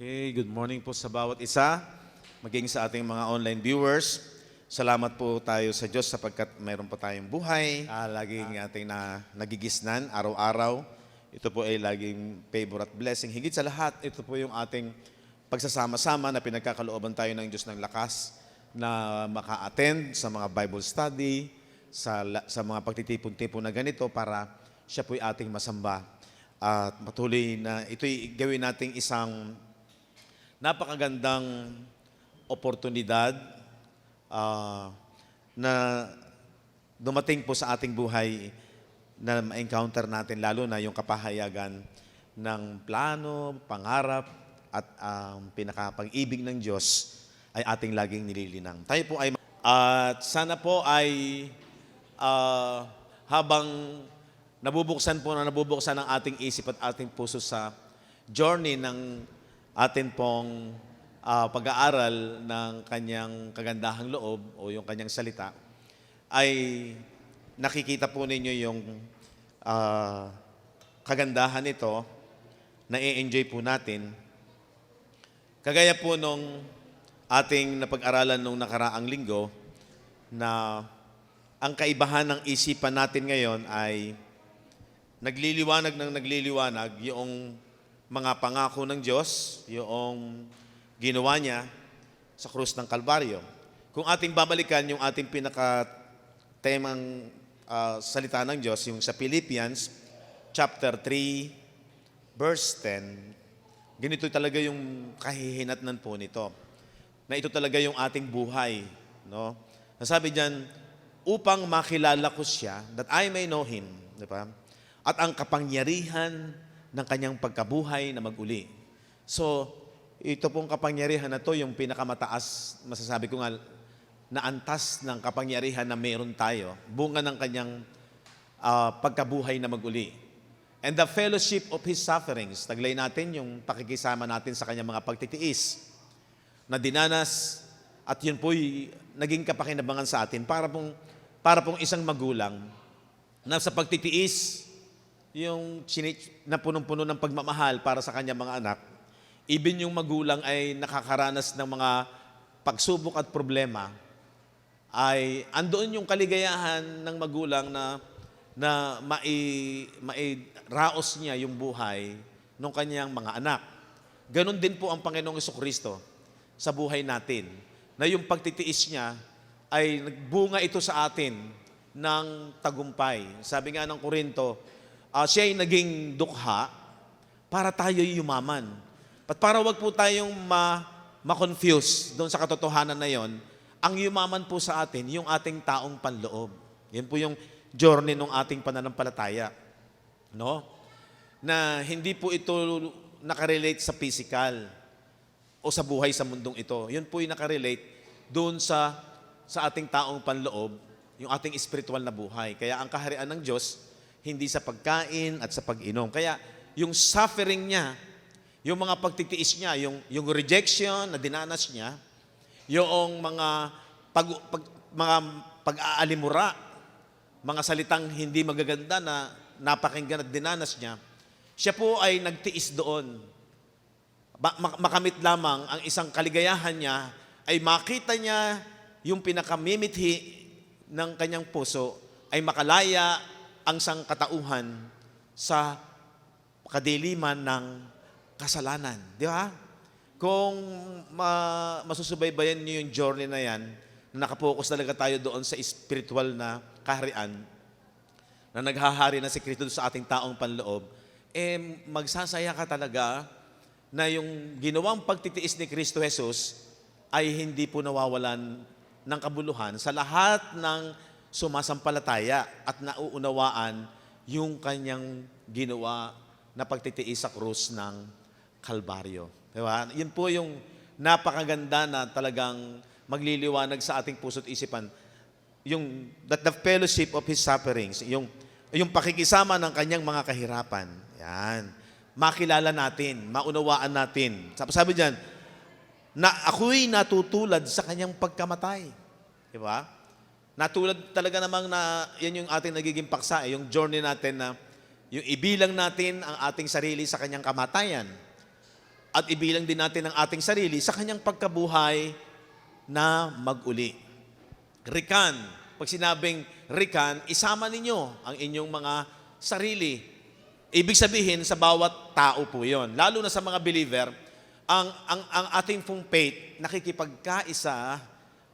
Okay, good morning po sa bawat isa, maging sa ating mga online viewers. Salamat po tayo sa Diyos sapagkat mayroon po tayong buhay, laging ating nagigisnan araw-araw. Ito po ay laging favor at blessing. Higit sa lahat, ito po yung ating pagsasama-sama na pinagkakalooban tayo ng Diyos ng lakas na maka-attend sa mga Bible study, sa mga pagtitipon-tipon na ganito para siya po'y ating masamba. At patuloy na ito'y gawin nating isang napakagandang oportunidad na dumating po sa ating buhay na ma-encounter natin, lalo na yung kapahayagan ng plano, pangarap at pinakapag-ibig ng Diyos ay ating laging nililinang. Tayo po ay at sana po ay habang nabubuksan ang ating isip at ating puso sa journey ng atin pong pag-aaral ng kanyang kagandahang loob o yung kanyang salita, ay nakikita po ninyo yung kagandahan nito, na i-enjoy po natin. Kagaya po nung ating napag-aralan nung nakaraang linggo, na ang kaibahan ng isipan natin ngayon ay nagliliwanag yung mga pangako ng Diyos, yung ginawa niya sa krus ng Kalbaryo. Kung ating babalikan yung ating pinaka-temang salita ng Diyos, yung sa Philippians chapter 3, verse 10, ganito talaga yung kahihinatnan po nito. Na ito talaga yung ating buhay. No? Nasabi diyan, upang makilala ko siya, that I may know Him. Di ba? At ang kapangyarihan ng kanyang pagkabuhay na maguli. So, ito pong kapangyarihan na to, yung pinakamataas, masasabi ko nga, na antas ng kapangyarihan na meron tayo, bunga ng kanyang pagkabuhay na maguli. And the fellowship of His sufferings, taglay natin yung pakikisama natin sa kanyang mga pagtitiis na dinanas, at yun po'y naging kapakinabangan sa atin para pong isang magulang na sa pagtitiis, yung na punong-puno ng pagmamahal para sa kanyang mga anak, even yung magulang ay nakakaranas ng mga pagsubok at problema, ay andoon yung kaligayahan ng magulang na mairaos niya yung buhay ng kanyang mga anak. Ganon din po ang Panginoong Jesucristo sa buhay natin, na yung pagtitiis niya ay nagbunga ito sa atin ng tagumpay. Sabi nga ng Korinto, siya ay naging dukha para tayo'y yumaman. At para wag po tayong ma-confuse doon sa katotohanan na yon, ang yumaman po sa atin, yung ating taong panloob. Yan po yung journey ng ating pananampalataya. No? Na hindi po ito nakarelate sa physical o sa buhay sa mundong ito. Yun po yung nakarelate doon sa ating taong panloob, yung ating spiritual na buhay. Kaya ang kaharian ng Diyos, hindi sa pagkain at sa pag-inom. Kaya yung suffering niya, yung mga pagtitiis niya, yung rejection na dinanas niya, yung mga pag-aalimura, mga salitang hindi magaganda na napakinggan at dinanas niya, siya po ay nagtiis doon. Makamit lamang ang isang kaligayahan niya ay makita niya yung pinakamimithi ng kanyang puso ay makalaya ang sangkatauhan sa kadiliman ng kasalanan. Di ba? Kung masusubaybayan niyo yung journey na yan, na nakapokus talaga tayo doon sa spiritual na kaharian, na naghahari na si Kristo sa ating taong panloob, magsasaya ka talaga na yung ginawang pagtitiis ni Kristo Jesus ay hindi po nawawalan ng kabuluhan sa lahat ng sumasampalataya at nauunawaan yung kanyang ginawa na pagtitiis sa krus ng Kalbaryo. Diba? Yun po yung napakaganda na talagang magliliwanag sa ating puso't isipan. Yung that the fellowship of His sufferings, yung pakikisama ng kanyang mga kahirapan. Yan. Makilala natin, maunawaan natin. Sabi diyan, na ako'y natutulad sa kanyang pagkamatay. Diba? Natulad talaga namang na yan yung ating nagiging paksa, yung journey natin na yung ibilang natin ang ating sarili sa kanyang kamatayan. at ibilang din natin ang ating sarili sa kanyang pagkabuhay na mag-uli. Rekan. Pag sinabing rekan, isama ninyo ang inyong mga sarili. Ibig sabihin, sa bawat tao po yon. Lalo na sa mga believer, ang ating pong faith nakikipagkaisa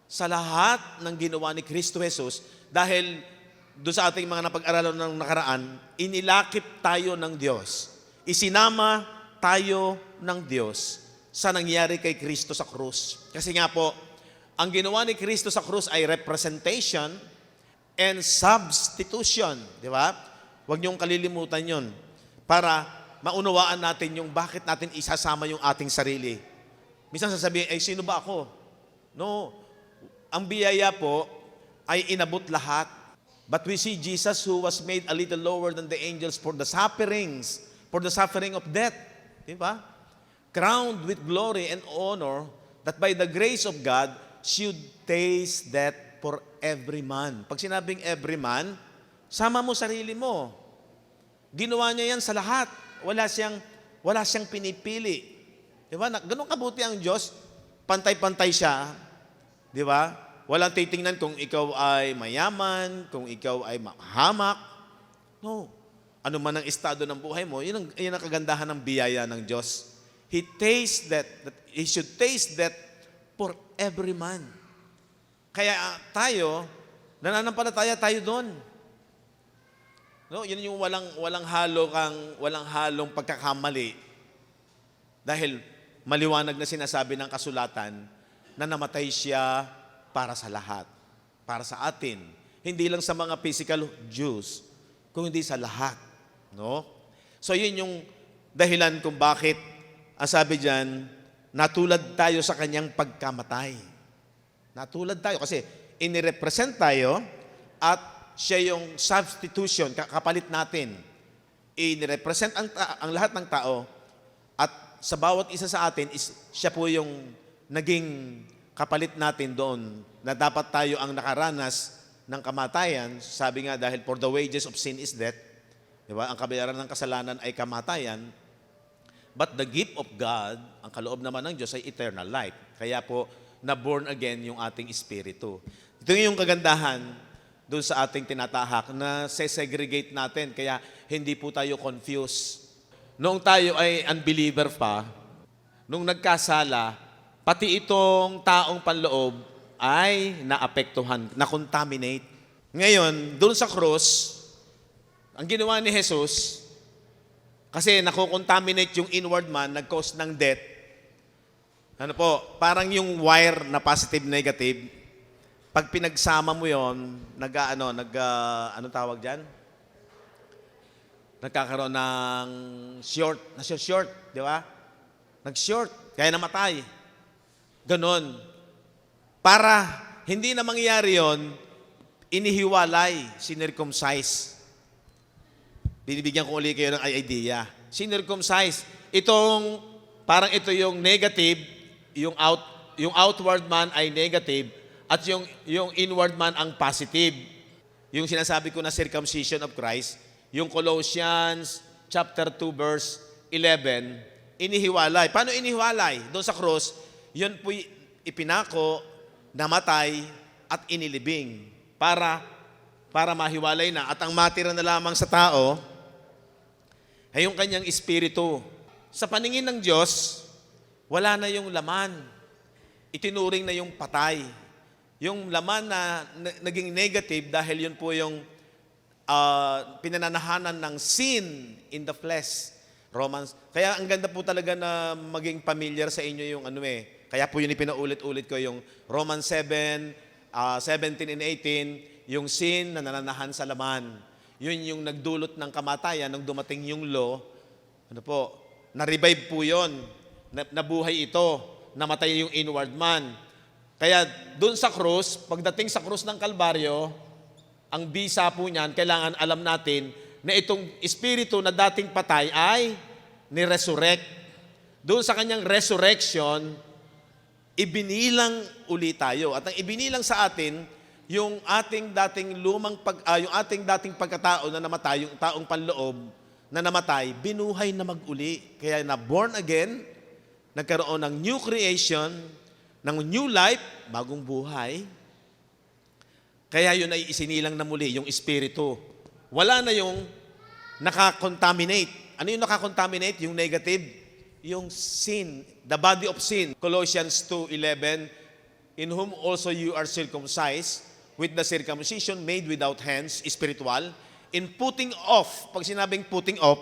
sa lahat ng ginawa ni Kristo Jesus dahil doon sa ating mga napag-aralan ng nakaraan, inilakip tayo ng Diyos. Isinama tayo ng Diyos sa nangyari kay Kristo sa krus. Kasi nga po, ang ginawa ni Kristo sa krus ay representation and substitution. Di ba? Huwag niyong kalilimutan yon para maunawaan natin yung bakit natin isasama yung ating sarili. Minsan sasabihin, ay sino ba ako? No. Ang biyaya po ay inabot lahat. But we see Jesus who was made a little lower than the angels for the suffering of death. Di ba? Crowned with glory and honor that by the grace of God should taste death for every man. Pag sinabing every man, sama mo sarili mo. Ginawa niya yan sa lahat. Wala siyang pinipili. Di ba? Ganun kabuti ang Diyos. Pantay-pantay siya. Di ba? Walang titingnan kung ikaw ay mayaman, kung ikaw ay hamak. No. Ano man ang estado ng buhay mo, yun ang kagandahan ng biyaya ng Diyos. He should taste that for every man. Kaya tayo, nananampalataya tayo doon. No, yun yung walang halong pagkakamali. Dahil maliwanag na sinasabi ng kasulatan na namatay siya para sa lahat, para sa atin. Hindi lang sa mga physical Jews, kung hindi sa lahat. No? So yun yung dahilan kung bakit, ang sabi dyan, natulad tayo sa kanyang pagkamatay. Natulad tayo kasi inirepresent tayo at siya yung substitution, kapalit natin. Inirepresent ang lahat ng tao at sa bawat isa sa atin, siya po yung naging kapalit natin doon na dapat tayo ang nakaranas ng kamatayan. Sabi nga dahil for the wages of sin is death. Di ba? Ang kabayaran ng kasalanan ay kamatayan. But the gift of God, ang kaloob naman ng Diyos ay eternal life. Kaya po, na-born again yung ating espiritu. Ito yung kagandahan doon sa ating tinatahak na segregate natin. Kaya hindi po tayo confused. Noong tayo ay unbeliever pa, nung nagkasala, pati itong taong panloob ay naapektuhan, na-contaminate. Ngayon, doon sa cross, ang ginawa ni Jesus, kasi nakocontaminate yung inward man, nag-cause ng death. Ano po, parang yung wire na positive-negative, pag pinagsama mo yon, anong tawag dyan? Nagkakaroon ng short, di ba? Nag-short, kaya namatay. Ganon. Para hindi na mangyari yon, inihiwalay, sinircumcise. Binibigyan ko ulit kayo ng idea. Sinircumcise. Parang ito yung negative, yung outward man ay negative, at yung inward man ang positive. Yung sinasabi ko na circumcision of Christ, yung Colossians chapter 2 verse 11, inihiwalay. Paano inihiwalay? Doon sa cross, yun po ipinako, namatay, at inilibing para mahiwalay na. At ang matira na lamang sa tao ay yung kanyang espiritu. Sa paningin ng Diyos, wala na yung laman. Itinuring na yung patay. Yung laman na naging negative dahil yun po yung pinananahanan ng sin in the flesh. Romans. Kaya ang ganda po talaga na maging familiar sa inyo yung kaya po yun ipinaulit-ulit ko yung Romans 7, 17 and 18, yung sin na nananahan sa laman. Yun yung nagdulot ng kamatayan nung dumating yung law. Na-revive po yun. Nabuhay ito. Namatay yung inward man. Kaya dun sa krus, pagdating sa krus ng Kalbaryo, ang bisa po niyan, kailangan alam natin na itong espiritu na dating patay ay ni-resurrect. Doon sa kanyang resurrection, ibinilang ulit tayo. At ang ibinilang sa atin, yung ating dating yung ating dating pagkatao na namatay, yung taong panloob na namatay, binuhay na mag-uli. Kaya na born again, nagkaroon ng new creation, ng new life, bagong buhay. Kaya yun ay isinilang na muli, yung Espiritu. Wala na yung nakakontaminate. Ano yung nakakontaminate? Yung negative? Yung sin, the body of sin. Colossians 2:11, in whom also you are circumcised with the circumcision made without hands, spiritual, in putting off, pag sinabing putting off,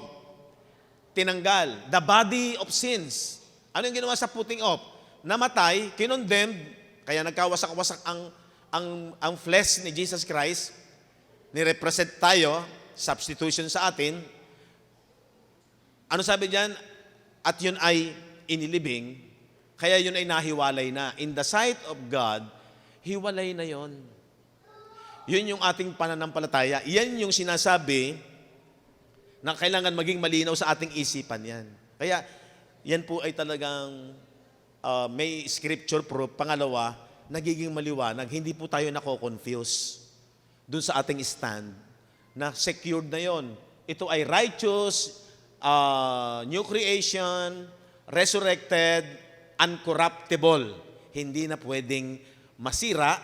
tinanggal, the body of sins. Ano yung ginawa sa putting off? Namatay, kinondemned, kaya nagkawasak-wasak ang flesh ni Jesus Christ, ni-represent tayo, substitution sa atin. Ano sabi diyan? At yun ay inilibing, kaya yun ay nahiwalay na. In the sight of God, hiwalay na yun. Yun yung ating pananampalataya. Yan yung sinasabi na kailangan maging malinaw sa ating isipan yan. Kaya yan po ay talagang may scripture proof. Pangalawa, nagiging maliwanag. Hindi po tayo nako-confuse dun sa ating stand na secured na yon. Ito ay righteous, new creation, resurrected, uncorruptible. Hindi na pwedeng masira,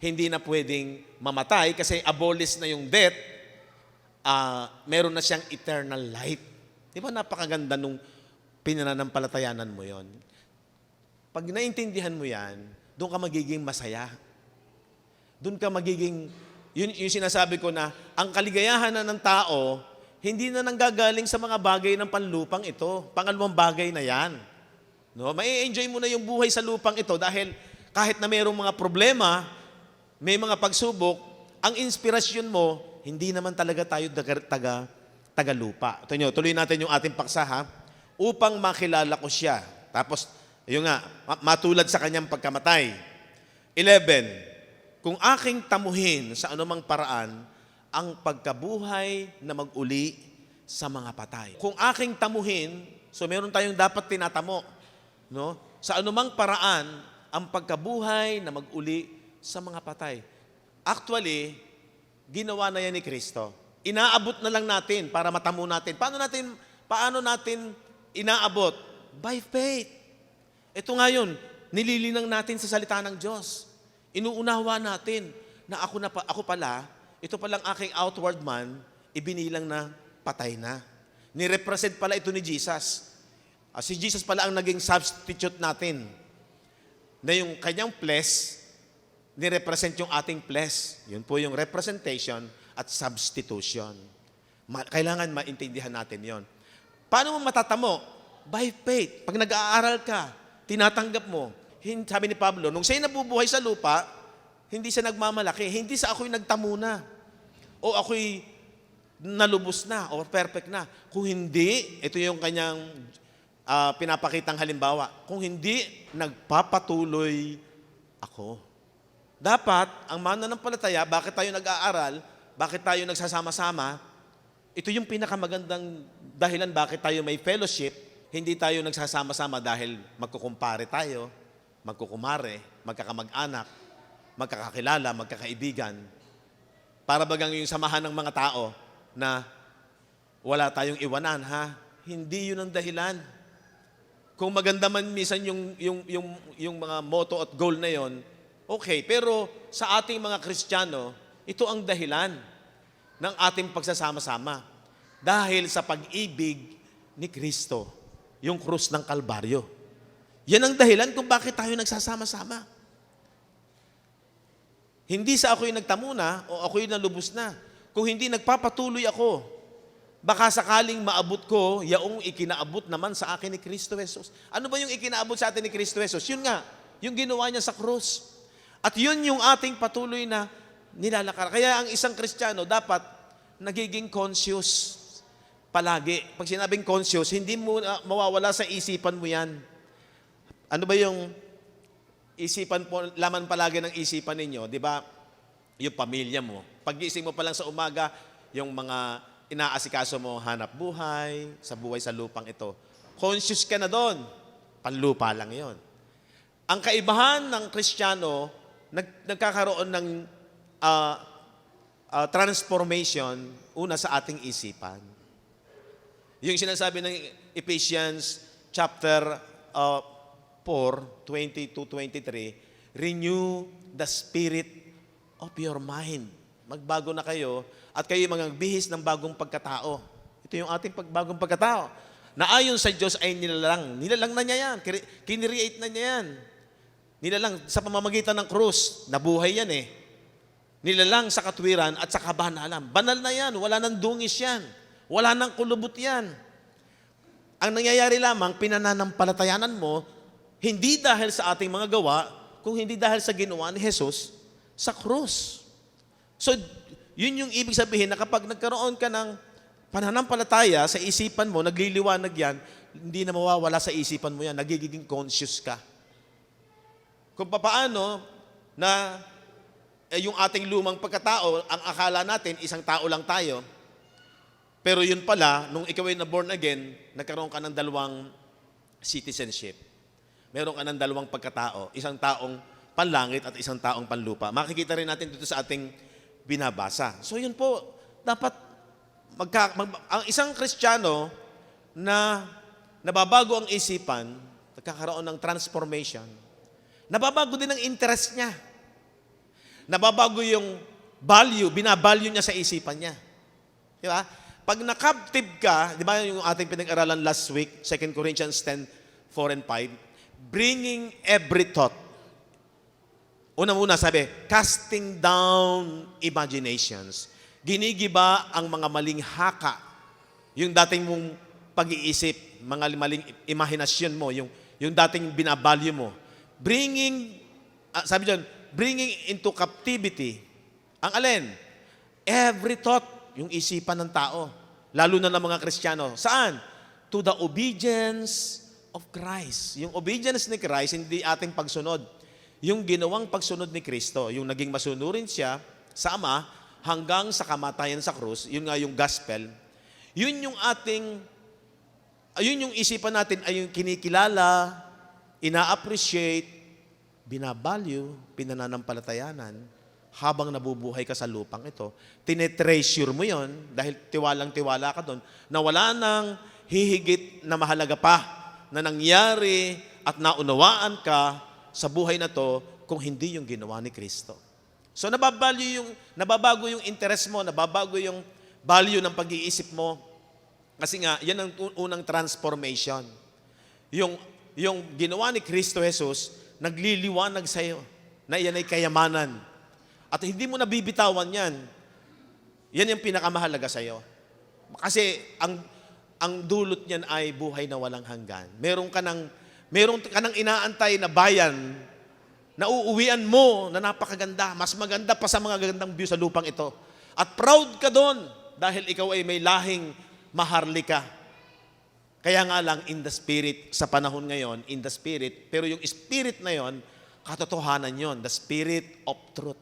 hindi na pwedeng mamatay kasi abolish na yung death, meron na siyang eternal life. Di ba napakaganda nung pinananampalatayanan mo yon? Pag naintindihan mo yan, doon ka magiging masaya. Doon ka magiging, yun yung sinasabi ko na, ang kaligayahan na ng tao, hindi na nanggagaling sa mga bagay ng panlupang ito. Pangalawang bagay na yan. No? Mai-enjoy mo na yung buhay sa lupang ito dahil kahit na mayroong mga problema, may mga pagsubok, ang inspirasyon mo, hindi naman talaga tayo taga lupa. Ito nyo, tuloy natin yung ating paksa ha. Upang makilala ko siya. Tapos, yun nga, matulad sa kanyang pagkamatay. 11, kung aking tamuhin sa anumang paraan, ang pagkabuhay na mag-uli sa mga patay. Kung aking tamuhin, so meron tayong dapat tinatamo, no? Sa anumang paraan, ang pagkabuhay na mag-uli sa mga patay. Actually, ginawa na yan ni Kristo. Inaabot na lang natin para matamo natin. Paano natin inaabot? By faith. Ito nga yun, nililinang natin sa salita ng Diyos. Inuunawa natin na ako pala, ito palang aking outward man, ibinilang na patay na. Ni-represent pala ito ni Jesus. Si Jesus pala ang naging substitute natin. Na yung kanyang flesh, ni-represent yung ating flesh. Yun po yung representation at substitution. Kailangan maintindihan natin yon. Paano mo matatamo? By faith. Pag nag-aaral ka, tinatanggap mo. Sabi ni Pablo, nung siya'y nabubuhay sa lupa, hindi siya nagmamalaki. Hindi sa ako'y nagtamo na. O ako'y nalubos na. O perfect na. Kung hindi, ito yung kanyang pinapakitang halimbawa. Kung hindi, nagpapatuloy ako. Dapat, ang mananampalataya, bakit tayo nag-aaral, bakit tayo nagsasama-sama, ito yung pinakamagandang dahilan bakit tayo may fellowship. Hindi tayo nagsasama-sama dahil magkukumpare tayo, magkukumare, magkakamag-anak, magkakakilala, magkakaibigan. Para bagang yung samahan ng mga tao na wala tayong iwanan, ha? Hindi yun ang dahilan. Kung maganda man minsan yung mga motto at goal na yon, okay. Pero sa ating mga Kristiyano, ito ang dahilan ng ating pagsasama-sama. Dahil sa pag-ibig ni Kristo, yung krus ng Kalbaryo. Yan ang dahilan kung bakit tayo nagsasama-sama. Hindi sa ako'y nagtamo na o ako'y nalubos na. Kung hindi nagpapatuloy ako, baka sakaling maabot ko, yaong ikinaabot naman sa akin ni Kristo Jesus. Ano ba yung ikinaabot sa atin ni Kristo Jesus? Yun nga, yung ginawa niya sa krus. At yun yung ating patuloy na nilalakar. Kaya ang isang Kristiyano dapat nagiging conscious palagi. Pag sinabing conscious, hindi mo mawawala sa isipan mo yan. Ano ba yung isipan po, laman palagi ng isipan ninyo, di ba? Yung pamilya mo. Pag-gising mo pa lang sa umaga, yung mga inaasikaso mo, hanap buhay, sa buhay sa lupang ito. Conscious ka na doon. Panlupa lang yon. Ang kaibahan ng Kristiyano, nagkakaroon ng transformation, una sa ating isipan. Yung sinasabi ng Ephesians chapter 4:20-23, renew the spirit of your mind. Magbago na kayo at kayo magbihis ng bagong pagkatao. Ito yung ating bagong pagkatao. Na ayon sa Diyos ay nilalang. Nilalang na niya yan. Kinreate na niya yan. Nilalang sa pamamagitan ng krus. Nabuhay yan eh. Nilalang sa katwiran at sa kabanalan. Banal na yan. Wala nang dungis yan. Wala nang kulubot yan. Ang nangyayari lamang, pinananampalatayanan mo, hindi dahil sa ating mga gawa, kung hindi dahil sa ginawa ni Jesus sa krus. So, yun yung ibig sabihin na kapag nagkaroon ka ng pananampalataya sa isipan mo, nagliliwanag yan, hindi na mawawala sa isipan mo yan, nagiging conscious ka. Kung papaano na yung ating lumang pagkatao, ang akala natin, isang tao lang tayo, pero yun pala, nung ikaw ay na-born again, nagkaroon ka ng dalawang citizenship. Meron ka ng dalawang pagkatao, isang taong panlangit at isang taong panlupa. Makikita rin natin dito sa ating binabasa. So yun po, dapat ang isang Kristiyano na nababago ang isipan, nagkakaroon ng transformation, nababago din ang interest niya. Nababago yung value, binavalue niya sa isipan niya. Di ba? Pag na-captive ka, di ba yung ating pinag-aralan last week, 2 Corinthians 10:4 and 5, bringing every thought. Una-una sabi, casting down imaginations. Ginigiba ang mga maling haka. Yung dating mong pag-iisip, mga maling imahinasyon mo, yung dating binabalyo mo. Sabi dyan, bringing into captivity. Ang alin? Every thought, yung isipan ng tao. Lalo na ng mga Kristiyano. Saan? To the obedience of Christ. Yung obedience ni Christ, hindi ating pagsunod. Yung ginawang pagsunod ni Kristo, yung naging masunurin siya sa Ama, hanggang sa kamatayan sa krus, yun nga yung gospel, yun yung isipan natin ay yung kinikilala, ina-appreciate, binavalue, pinananampalatayanan, habang nabubuhay ka sa lupang ito. Tinetreasure mo yon dahil tiwalang-tiwala ka doon, na wala nang hihigit na mahalaga pa na nangyari at naunawaan ka sa buhay na to kung hindi yung ginawa ni Kristo. So nababago yung interest mo, nababago yung value ng pag-iisip mo. Kasi nga, yan ang unang transformation. Yung ginawa ni Kristo Jesus, nagliliwanag sa iyo na yan ay kayamanan. At hindi mo nabibitawan yan. Yan yung pinakamahalaga sa iyo. Kasi ang dulot niyan ay buhay na walang hanggan. Meron ka nang inaantay na bayan na uuwian mo na napakaganda, mas maganda pa sa mga gandang view sa lupang ito. At proud ka doon dahil ikaw ay may lahing maharlika. Kaya nga lang, in the spirit, sa panahon ngayon, in the spirit, pero yung spirit na yon, katotohanan yon, the spirit of truth.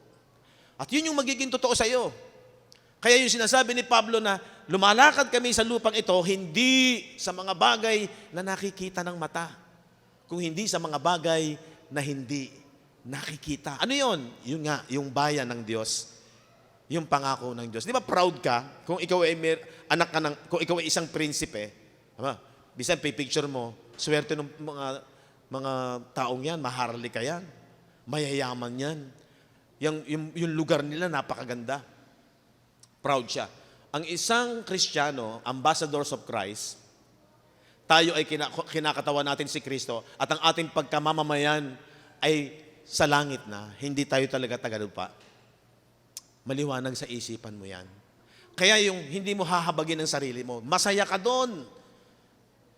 At yun yung magiging totoo sa iyo. Kaya yung sinasabi ni Pablo na lumalakad kami sa lupang ito, hindi sa mga bagay na nakikita ng mata, kung hindi sa mga bagay na hindi nakikita. Ano yon? Yun nga, yung bayan ng Diyos. Yung pangako ng Diyos. Di ba proud ka kung ikaw ay anak ka kung ikaw ay isang prinsipe? Bisan picture mo, swerte ng mga taong yan, maharli ka yan. Mayayaman yan. Yung lugar nila napakaganda. Proud siya. Ang isang Kristiyano, ambassadors of Christ, tayo ay kinakatawan natin si Kristo at ang ating pagkamamamayan ay sa langit na, hindi tayo talaga tagalupa. Maliwanag sa isipan mo yan. Kaya yung hindi mo hahabagin ang sarili mo, masaya ka doon.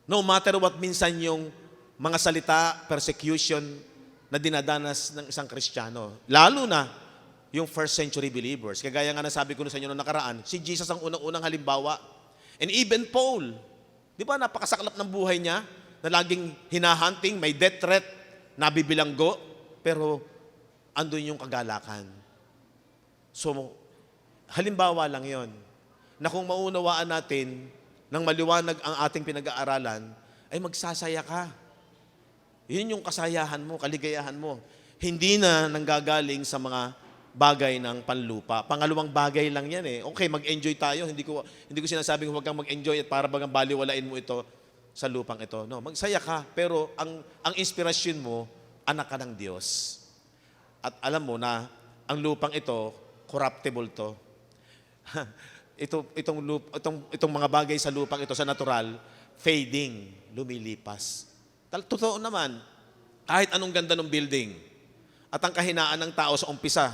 No matter what minsan yung mga salita, persecution na dinadanas ng isang Kristiyano. Lalo na yung first century believers. Kagaya nga nasabi ko sa inyo noong nakaraan, si Jesus ang unang-unang halimbawa. And even Paul, di ba napakasaklap ng buhay niya na laging hinahunting, may death threat, nabibilanggo, pero andun yung kagalakan. So, halimbawa lang yon na kung maunawaan natin nang maliwanag ang ating pinag-aaralan, ay magsasaya ka. Yun yung kasayahan mo, kaligayahan mo. Hindi na nanggagaling sa mga bagay ng panlupa. Pangalawang bagay lang yan eh. Okay, mag-enjoy tayo. Hindi ko sinasabing huwag kang mag-enjoy at para bagang baliwalain mo ito. sa lupang ito. No, magsaya ka, pero ang inspirasyon mo, anak ka ng Diyos. At alam mo na ang lupang ito, corruptible to. Itong mga bagay sa lupang ito sa natural, fading, lumilipas. Totoo naman, kahit anong ganda ng building at ang kahinaan ng tao sa umpisa,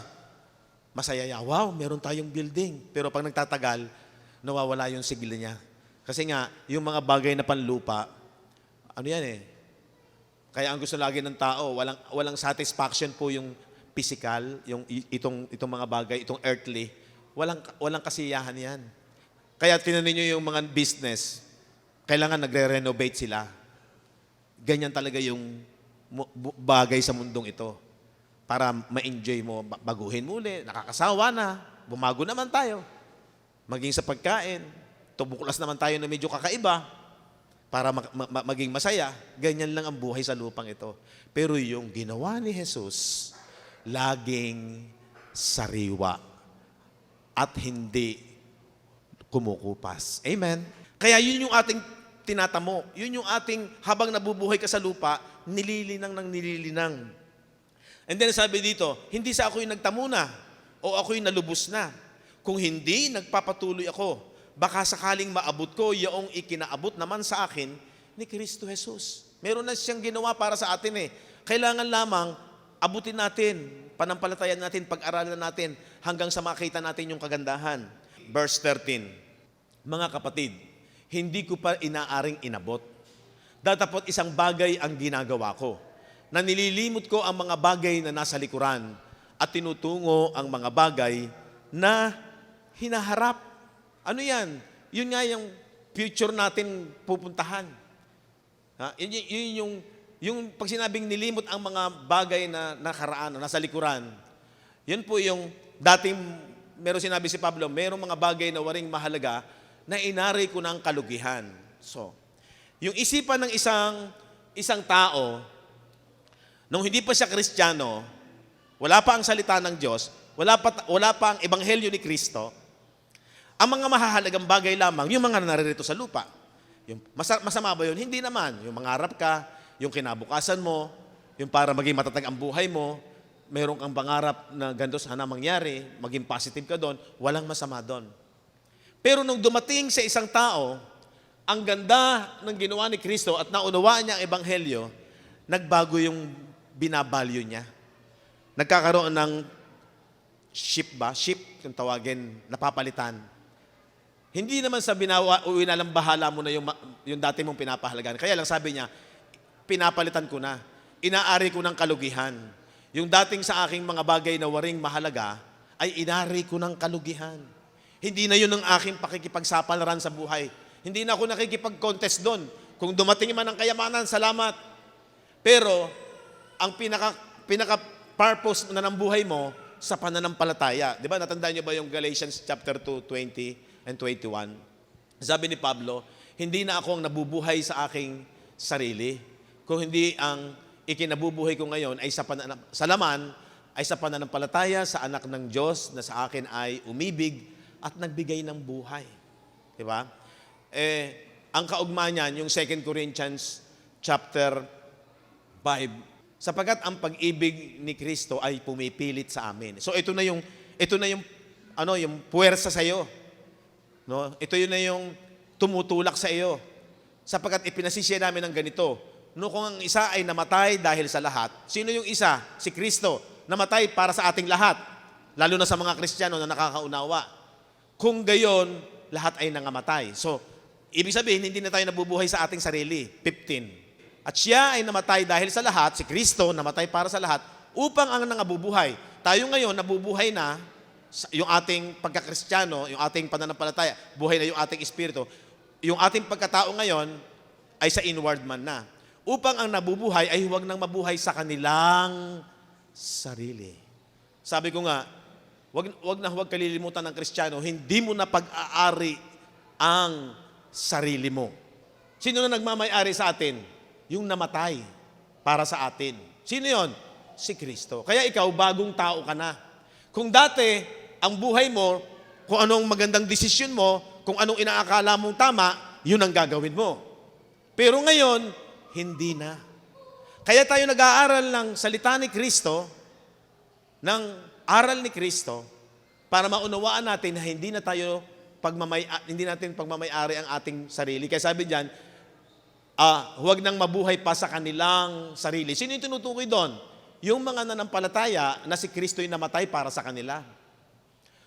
masaya ya, wow, meron tayong building. Pero pag nagtatagal, nawawala yung sigla niya. Kasi nga, yung mga bagay na panlupa, ano yan eh, kaya ang gusto lagi ng tao, walang satisfaction po yung physical, itong mga bagay, itong earthly, walang kasiyahan yan. Kaya tinanin nyo yung mga business, kailangan nagre-renovate sila. Ganyan talaga yung bagay sa mundong ito. Para ma-enjoy mo, baguhin mo ulit, nakakasawa na, bumago naman tayo. Maging sa pagkain, tumuklas naman tayo na medyo kakaiba para maging masaya. Ganyan lang ang buhay sa lupang ito. Pero yung ginawa ni Jesus, laging sariwa at hindi kumukupas. Amen? Kaya yun yung ating tinatamo. Yun yung ating, habang nabubuhay ka sa lupa, nililinang ng nililinang. And then sabi dito, hindi sa ako'y nagtamo na o ako'y nalubos na. Kung hindi, nagpapatuloy ako. Baka sakaling maabot ko yung ikinaabot naman sa akin ni Kristo Jesus. Meron na siyang ginawa para sa atin eh. Kailangan lamang abutin natin, panampalatayan natin, pag-aralan natin hanggang sa makita natin yung kagandahan. Verse 13, mga kapatid, hindi ko pa inaaring inabot. Datapot isang bagay ang ginagawa ko, na nililimot ko ang mga bagay na nasa likuran at tinutungo ang mga bagay na hinaharap. Ano yan? Yun nga yung future natin pupuntahan. Ha? Yung pag sinabing nilimot ang mga bagay na nakaraan, nasa likuran, yun po yung dating, meron sinabi si Pablo, merong mga bagay na waring mahalaga na inari ko ng kalugihan. So, yung isipan ng isang tao, nung hindi pa siya Kristiyano, wala pa ang salita ng Diyos, wala pa ang ebanghelyo ni Kristo, ang mga mahahalagang bagay lamang, yung mga naririto sa lupa. Yung masama ba yun? Hindi naman. Yung mangarap ka, yung kinabukasan mo, yung para maging matatag ang buhay mo, meron kang pangarap na ganito sana mangyari, maging positive ka doon, walang masama doon. Pero nung dumating sa isang tao, ang ganda ng ginawa ni Kristo at naunawaan niya ang ebanghelyo, nagbago yung binabalyo niya. Nagkakaroon ng ship, kung tawagin, napapalitan. Hindi naman sa winalambahala mo na yung dati mong pinapahalagan. Kaya lang sabi niya, pinapalitan ko na. Inaari ko ng kalugihan. Yung dating sa aking mga bagay na waring mahalaga, ay inari ko ng kalugihan. Hindi na yun ang aking pakikipagsapalaran sa buhay. Hindi na ako nakikipag-contest doon. Kung dumating man ang kayamanan, salamat. Pero, ang pinaka-purpose na ng buhay mo, sa pananampalataya. Di ba, natandaan niyo ba yung Galatians chapter 2, 20 and 21? Sabi ni Pablo, hindi na ako ang nabubuhay sa aking sarili. Kung hindi ang ikinabubuhay ko ngayon ay sa laman, ay sa pananampalataya sa anak ng Diyos na sa akin ay umibig at nagbigay ng buhay. Di ba? Ang kaugma niyan, yung 2 Corinthians chapter 5, sapagkat ang pag-ibig ni Kristo ay pumipilit sa amin. So ito na yung puwersa sa iyo. No? Ito yun na yung tumutulak sa iyo. Sapagkat ipinasisya namin ng ganito. No, kung ang isa ay namatay dahil sa lahat, sino yung isa? Si Kristo. Namatay para sa ating lahat. Lalo na sa mga Kristiyano na nakakaunawa. Kung gayon, lahat ay nangamatay. So, ibig sabihin, hindi na tayo nabubuhay sa ating sarili. 15. At siya ay namatay dahil sa lahat, si Kristo namatay para sa lahat, upang ang nangabubuhay. Tayo ngayon, nabubuhay na, yung ating pagkakristyano, yung ating pananampalataya, buhay na yung ating espiritu. Yung ating pagkatao ngayon, ay sa inward man na. Upang ang nabubuhay ay huwag nang mabuhay sa kanilang sarili. Sabi ko nga, huwag kalilimutan ng Kristiyano, hindi mo na pag-aari ang sarili mo. Sino na nagmamay-ari sa atin? Yung namatay para sa atin. Sino yon? Si Kristo. Kaya ikaw, bagong tao ka na. Kung dati, ang buhay mo, kung anong magandang desisyon mo, kung anong inaakala mong tama, yun ang gagawin mo. Pero ngayon, hindi na. Kaya tayo nag-aaral ng salita ni Kristo, ng aral ni Kristo, para maunawaan natin na hindi natin pagmamay-ari ang ating sarili. Kaya sabi diyan, huwag nang mabuhay pa sa kanilang sarili. Sino yung tinutukoy doon? Yung mga nanampalataya na si Kristo yung namatay para sa kanila.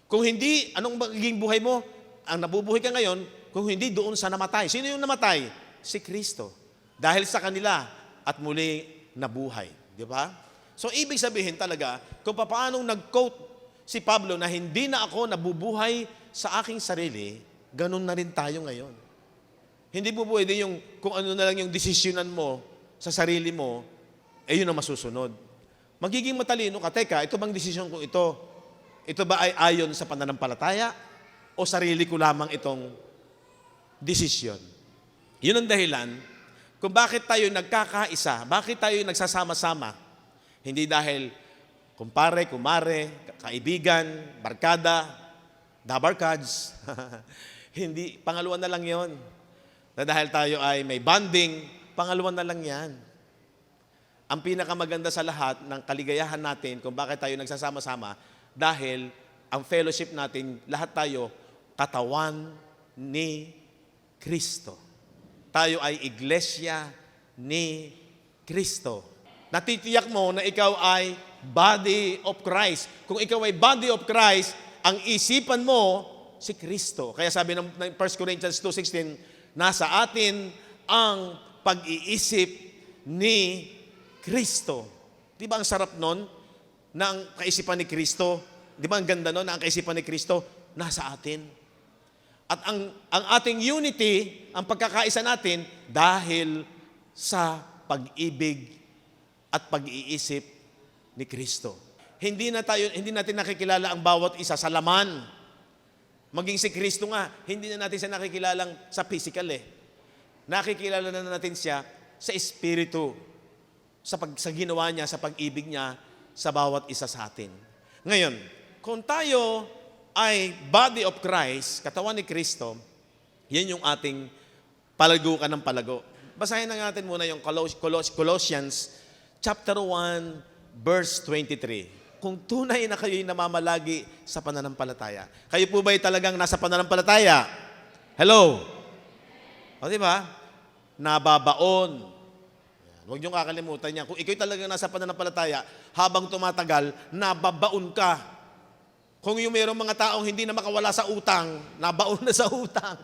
Kung hindi, anong magiging buhay mo? Ang nabubuhay ka ngayon, kung hindi doon sa namatay. Sino yung namatay? Si Kristo. Dahil sa kanila at muli nabuhay. Di ba? So, ibig sabihin talaga, kung paano nag-quote si Pablo na hindi na ako nabubuhay sa aking sarili, ganun na rin tayo ngayon. Hindi po pwede yung kung ano na lang yung desisyonan mo sa sarili mo, yun ang masusunod. Magiging matalino ka, teka, ito bang desisyon ko ito ba ay ayon sa pananampalataya o sarili ko lamang itong desisyon? Yun ang dahilan kung bakit tayo nagkakaisa, bakit tayo nagsasama-sama. Hindi dahil kumpare, kumare, kaibigan, barkada, dabarkads. Hindi, pangalawa na lang yon. Na dahil tayo ay may bonding, pangalawa na lang yan. Ang pinakamaganda sa lahat ng kaligayahan natin kung bakit tayo nagsasama-sama, dahil ang fellowship natin, lahat tayo, katawan ni Kristo. Tayo ay iglesia ni Kristo. Natitiyak mo na ikaw ay body of Christ. Kung ikaw ay body of Christ, ang isipan mo si Kristo. Kaya sabi ng 1 Corinthians 2:16, nasa atin ang pag-iisip ni Kristo. Di ba ang sarap nun na ang kaisipan ni Kristo? Di ba ang ganda nun na ang kaisipan ni Kristo nasa atin? At ang ating unity, ang pagkakaisa natin, dahil sa pag-ibig at pag-iisip ni Kristo. Hindi natin nakikilala ang bawat isa sa laman. Maging si Kristo nga, hindi na natin siya nakikilalang sa physical Nakikilala na natin siya sa espiritu, sa ginawa niya, sa pag-ibig niya sa bawat isa sa atin. Ngayon, kung tayo ay body of Christ, katawan ni Kristo, yan yung ating palago ka ng palago. Basahin na natin muna yung Colossians chapter 1, verse 23. Kung tunay na kayo'y namamalagi sa pananampalataya. Kayo po ba'y talagang nasa pananampalataya? Hello? O di ba? Nababaon. Huwag niyong kakalimutan yan. Kung ikaw'y talagang nasa pananampalataya, habang tumatagal, nababaon ka. Kung yung mayroong mga taong hindi na makawala sa utang, nabaon na sa utang.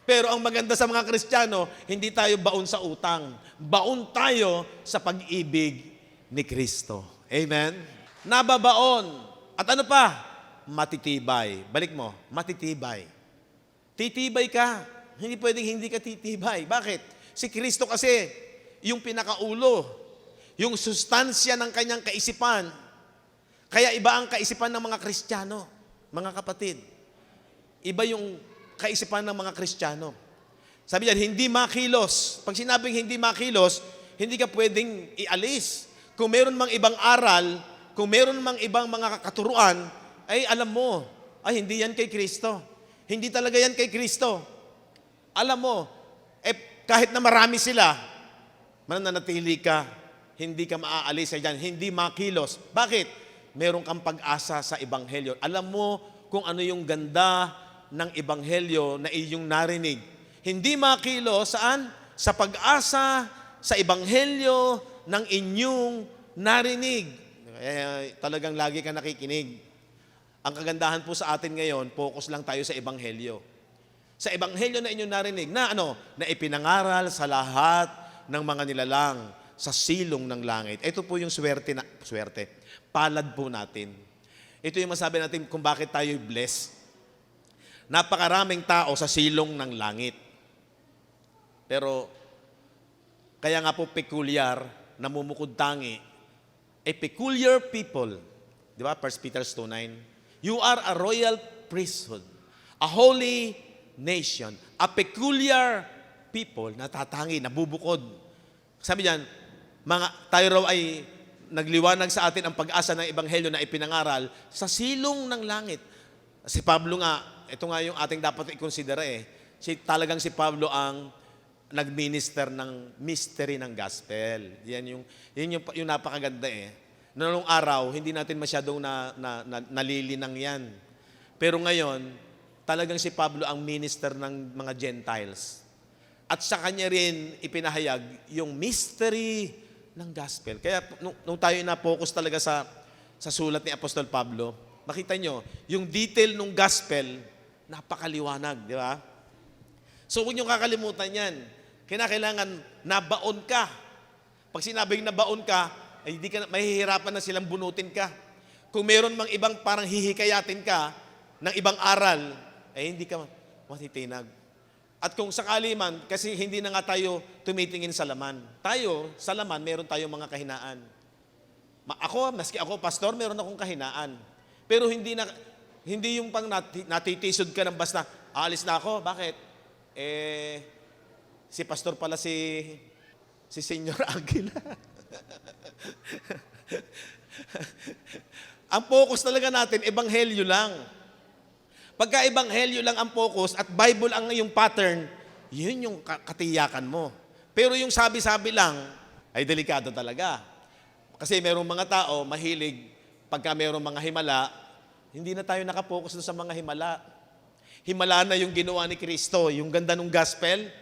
Pero ang maganda sa mga Kristiyano, hindi tayo baon sa utang. Baon tayo sa pag-ibig ni Kristo. Amen? Nababaon. At ano pa? Matitibay. Balik mo, matitibay. Titibay ka. Hindi pwedeng hindi ka titibay. Bakit? Si Kristo kasi, yung pinakaulo, yung sustansya ng kanyang kaisipan. Kaya iba ang kaisipan ng mga Kristiyano, mga kapatid. Iba yung kaisipan ng mga Kristiyano. Sabi niyan, hindi makilos. Pag sinabing hindi makilos, hindi ka pwedeng ialis. Kung meron mang ibang aral, kung meron mang ibang mga katuruan, ay alam mo, ay hindi yan kay Kristo. Hindi talaga yan kay Kristo. Alam mo, kahit na marami sila, mananatili ka, hindi ka maaalis sa dyan, hindi makilos. Bakit? Meron kang pag-asa sa Ebanghelyo. Alam mo kung ano yung ganda ng Ebanghelyo na iyong narinig. Hindi makilos saan? Sa pag-asa sa Ebanghelyo ng inyong narinig. Talagang lagi ka nakikinig. Ang kagandahan po sa atin ngayon, focus lang tayo sa Ebanghelyo. Sa Ebanghelyo na inyong narinig, na ipinangaral sa lahat ng mga nilalang sa silong ng langit. Ito po yung swerte, palad po natin. Ito yung masabi natin kung bakit tayo blessed. Napakaraming tao sa silong ng langit. Pero, kaya nga po peculiar, namumukod tangi, a peculiar people. Di ba? 1 Peter 2:9. You are a royal priesthood, a holy nation, a peculiar people, natatangi, nabubukod. Sabi diyan, tayo raw ay nagliwanag sa atin ang pag-asa ng Ebanghelyo na ipinangaral sa silong ng langit. Si Pablo nga, ito nga yung ating dapat i-consider talagang si Pablo ang nagminister ng mystery ng gospel. Yung napakaganda eh. Noong araw, hindi natin masyadong nalilinang yan. Pero ngayon, talagang si Pablo ang minister ng mga Gentiles. At sa kanya rin ipinahayag yung mystery ng gospel. Kaya nung tayo na-focus talaga sa sulat ni Apostol Pablo, makita nyo, yung detail ng gospel, napakaliwanag, di ba? So huwag nyo kakalimutan yan. Kailangan nabaon ka. Pag sinabing nabaon ka, ay hindi ka mahihirapan na silang bunutin ka. Kung meron mang ibang parang hihikayatin ka ng ibang aral, ay hindi ka matitinag. At kung sakali man, kasi hindi na nga tayo tumitingin sa laman. Tayo, sa laman, meron tayong mga kahinaan. Maski ako, pastor, meron akong kahinaan. Pero hindi yung pang natitisod ka ng basta, aalis na ako. Bakit? Si pastor pala si Senyor Aguila. Ang focus talaga natin, ebanghelyo lang. Pagka ebanghelyo lang ang focus at Bible ang iyong pattern, yun yung katiyakan mo. Pero yung sabi-sabi lang, ay delikado talaga. Kasi merong mga tao, mahilig, pagka merong mga himala, hindi na tayo nakapokus sa mga himala. Himala na yung ginawa ni Kristo, yung ganda ng gospel,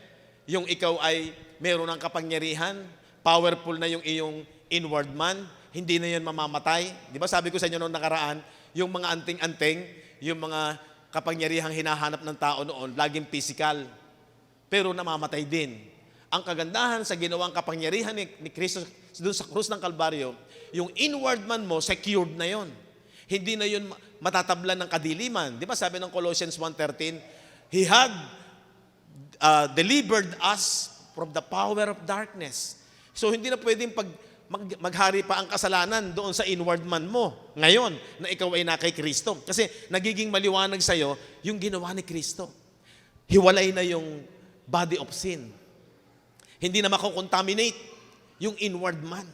yung ikaw ay meron ng kapangyarihan, powerful na yung iyong inward man, hindi na yun mamamatay. Di ba sabi ko sa inyo noong nakaraan, yung mga anting-anting, yung mga kapangyarihang hinahanap ng tao noon, laging physical. Pero namamatay din. Ang kagandahan sa ginawang kapangyarihan ni Kristo doon sa krus ng Kalbaryo, yung inward man mo, secured na yon. Hindi na yun matatablan ng kadiliman. Di ba sabi ng Colossians 1:13, He had delivered us from the power of darkness. So hindi na pwedeng maghari pa ang kasalanan doon sa inward man mo. Ngayon, na ikaw ay na kay Kristo. Kasi nagiging maliwanag sa'yo yung ginawa ni Kristo. Hiwalay na yung body of sin. Hindi na makokontaminate yung inward man.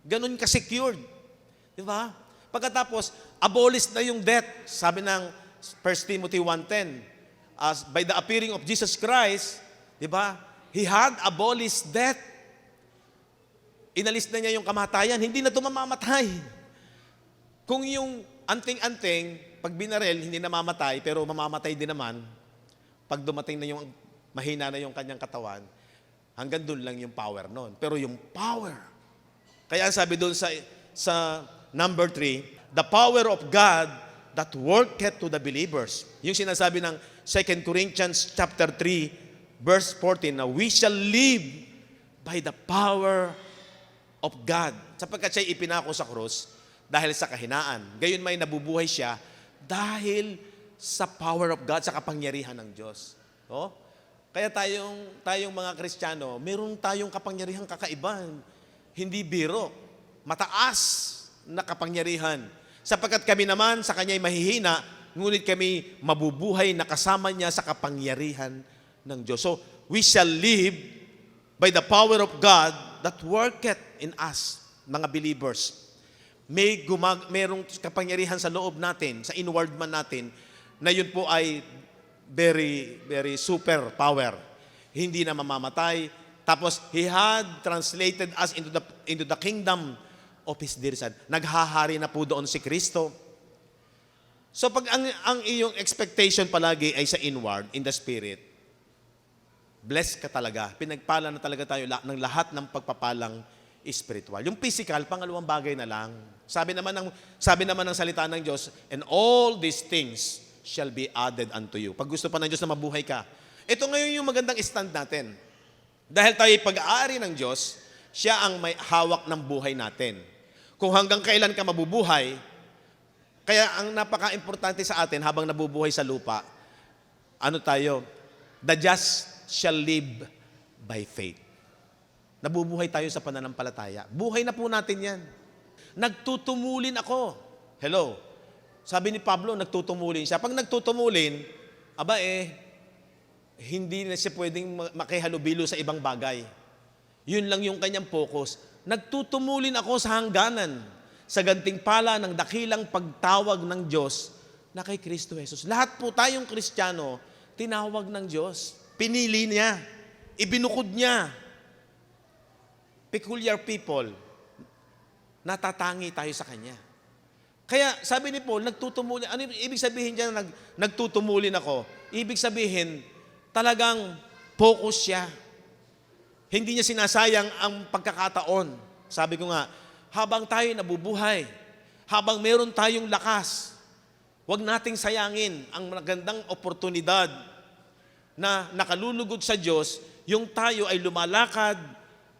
Ganun ka-secured. Di ba? Pagkatapos, abolish na yung death. Sabi ng 1 Timothy 1:10, by the appearing of Jesus Christ, di ba? He had abolished death. Inalis na niya yung kamatayan, hindi na ito mamamatay. Kung yung anting-anting, pag binarel, hindi na mamatay, pero mamamatay din naman, pag dumating na yung, mahina na yung kanyang katawan, hanggang doon lang yung power nun. Pero yung power, kaya sabi doon sa number 3, the power of God that worketh to the believers. Yung sinasabi ng 2 Corinthians chapter 3, verse 14, na we shall live by the power of God. Sapagkat siya ipinako sa krus dahil sa kahinaan. Gayon may nabubuhay siya dahil sa power of God, sa kapangyarihan ng Diyos. No? Kaya tayong mga Kristiyano, meron tayong kapangyarihan kakaiba. Hindi biro. Mataas na kapangyarihan. Sapagkat kami naman sa Kanya'y mahihina, ngunit kami mabubuhay na kasama niya sa kapangyarihan ng Diyos. So, we shall live by the power of God that worketh in us, mga believers. Merong kapangyarihan sa loob natin, sa inward man natin, na yun po ay very, very super power. Hindi na mamamatay. Tapos, He had translated us into the kingdom of His dear Son. Naghahari na po doon si Kristo. So, pag ang iyong expectation palagi ay sa inward, in the spirit, blessed ka talaga. Pinagpala na talaga tayo ng lahat ng pagpapalang spiritual. Yung physical, pangalawang bagay na lang. Sabi naman ng salita ng Diyos, and all these things shall be added unto you. Pag gusto pa ng Diyos na mabuhay ka. Ito ngayon yung magandang stand natin. Dahil tayo pag-aari ng Diyos, siya ang may hawak ng buhay natin. Kung hanggang kailan ka mabubuhay, kaya ang napaka-importante sa atin habang nabubuhay sa lupa, ano tayo? The just shall live by faith. Nabubuhay tayo sa pananampalataya. Buhay na po natin yan. Nagtutumulin ako. Hello? Sabi ni Pablo, nagtutumulin siya. Pag nagtutumulin, hindi na siya pwedeng makihalubilo sa ibang bagay. Yun lang yung kanyang focus. Nagtutumulin ako sa hangganan, sa gantimpala ng dakilang pagtawag ng Diyos na kay Kristo Jesus. Lahat po tayong Kristiyano, tinawag ng Diyos. Pinili niya. ibinukod niya. Peculiar people, natatangi tayo sa Kanya. Kaya sabi ni Paul, nagtutumulin. Ano ibig sabihin dyan na nagtutumulin ako? Ibig sabihin, talagang focus siya. Hindi niya sinasayang ang pagkakataon. Sabi ko nga, habang tayo nabubuhay, habang meron tayong lakas, huwag nating sayangin ang magandang oportunidad na nakalulugod sa Diyos, yung tayo ay lumalakad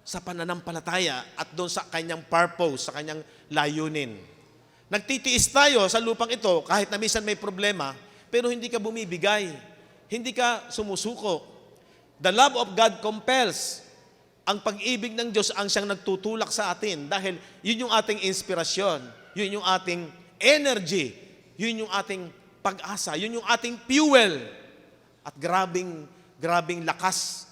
sa pananampalataya at doon sa kanyang purpose, sa kanyang layunin. Nagtitiis tayo sa lupang ito kahit na minsan may problema, pero hindi ka bumibigay, hindi ka sumusuko. The love of God compels. Ang pag-ibig ng Diyos ang siyang nagtutulak sa atin dahil yun yung ating inspirasyon, yun yung ating energy, yun yung ating pag-asa, yun yung ating fuel. At grabing lakas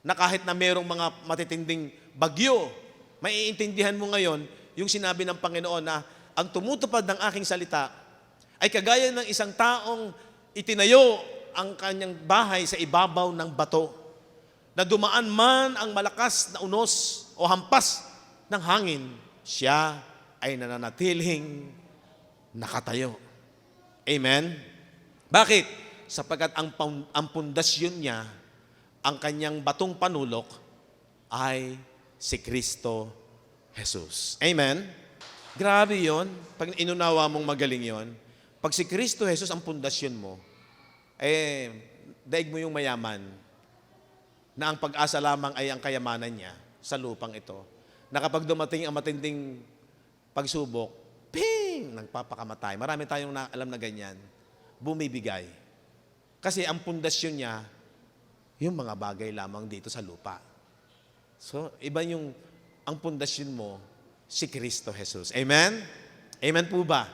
na kahit na merong mga matitinding bagyo, maiintindihan mo ngayon yung sinabi ng Panginoon na ang tumutupad ng aking salita ay kagaya ng isang taong itinayo ang kanyang bahay sa ibabaw ng bato, na dumaan man ang malakas na unos o hampas ng hangin, siya ay nananatiling nakatayo. Amen? Bakit? Sapagkat ang pundasyon niya, ang kanyang batong panulok, ay si Kristo Jesus. Amen? Grabe yon. Pag inunawa mong magaling yon, pag si Kristo Jesus ang pundasyon mo, daig mo yung mayaman, na ang pag-asa lamang ay ang kayamanan niya sa lupang ito. Na kapag dumating ang matinding pagsubok, ping! Nagpapakamatay. Marami tayong alam na ganyan. Bumibigay. Kasi ang pundasyon niya, yung mga bagay lamang dito sa lupa. So, iba yung, ang pundasyon mo, si Kristo Jesus. Amen? Amen po ba?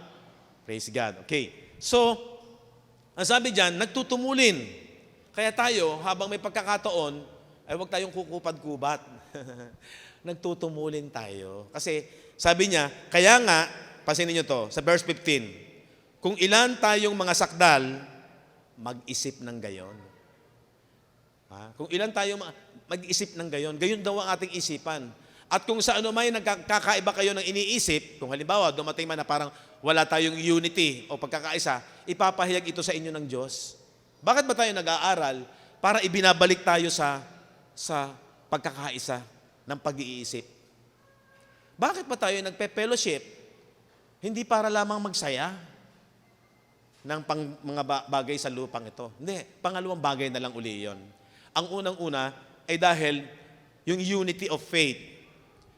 Praise God. Okay. So, ang sabi dyan, nagtutumulin. Kaya tayo, habang may pagkakataon, ay huwag tayong kukupad-kubat. Nagtutumulin tayo. Kasi, sabi niya, kaya nga, pasinin niyo to, sa verse 15, kung ilan tayong mga sakdal, mag-isip ng gayon. Kung ilan tayong mag-isip ng gayon, gayon daw ang ating isipan. At kung sa ano may nagkakaiba kayo ng iniisip, kung halimbawa dumating man na parang wala tayong unity o pagkakaisa, ipapahayag ito sa inyo ng Diyos. Bakit ba tayo nag-aaral? Para ibinabalik tayo sa pagkakaisa ng pag-iisip. Bakit ba tayo nagpe-fellowship? Hindi para lamang magsaya ng mga bagay sa lupang ito. Hindi, pangalawang bagay na lang uli yun. Ang unang-una ay dahil yung unity of faith.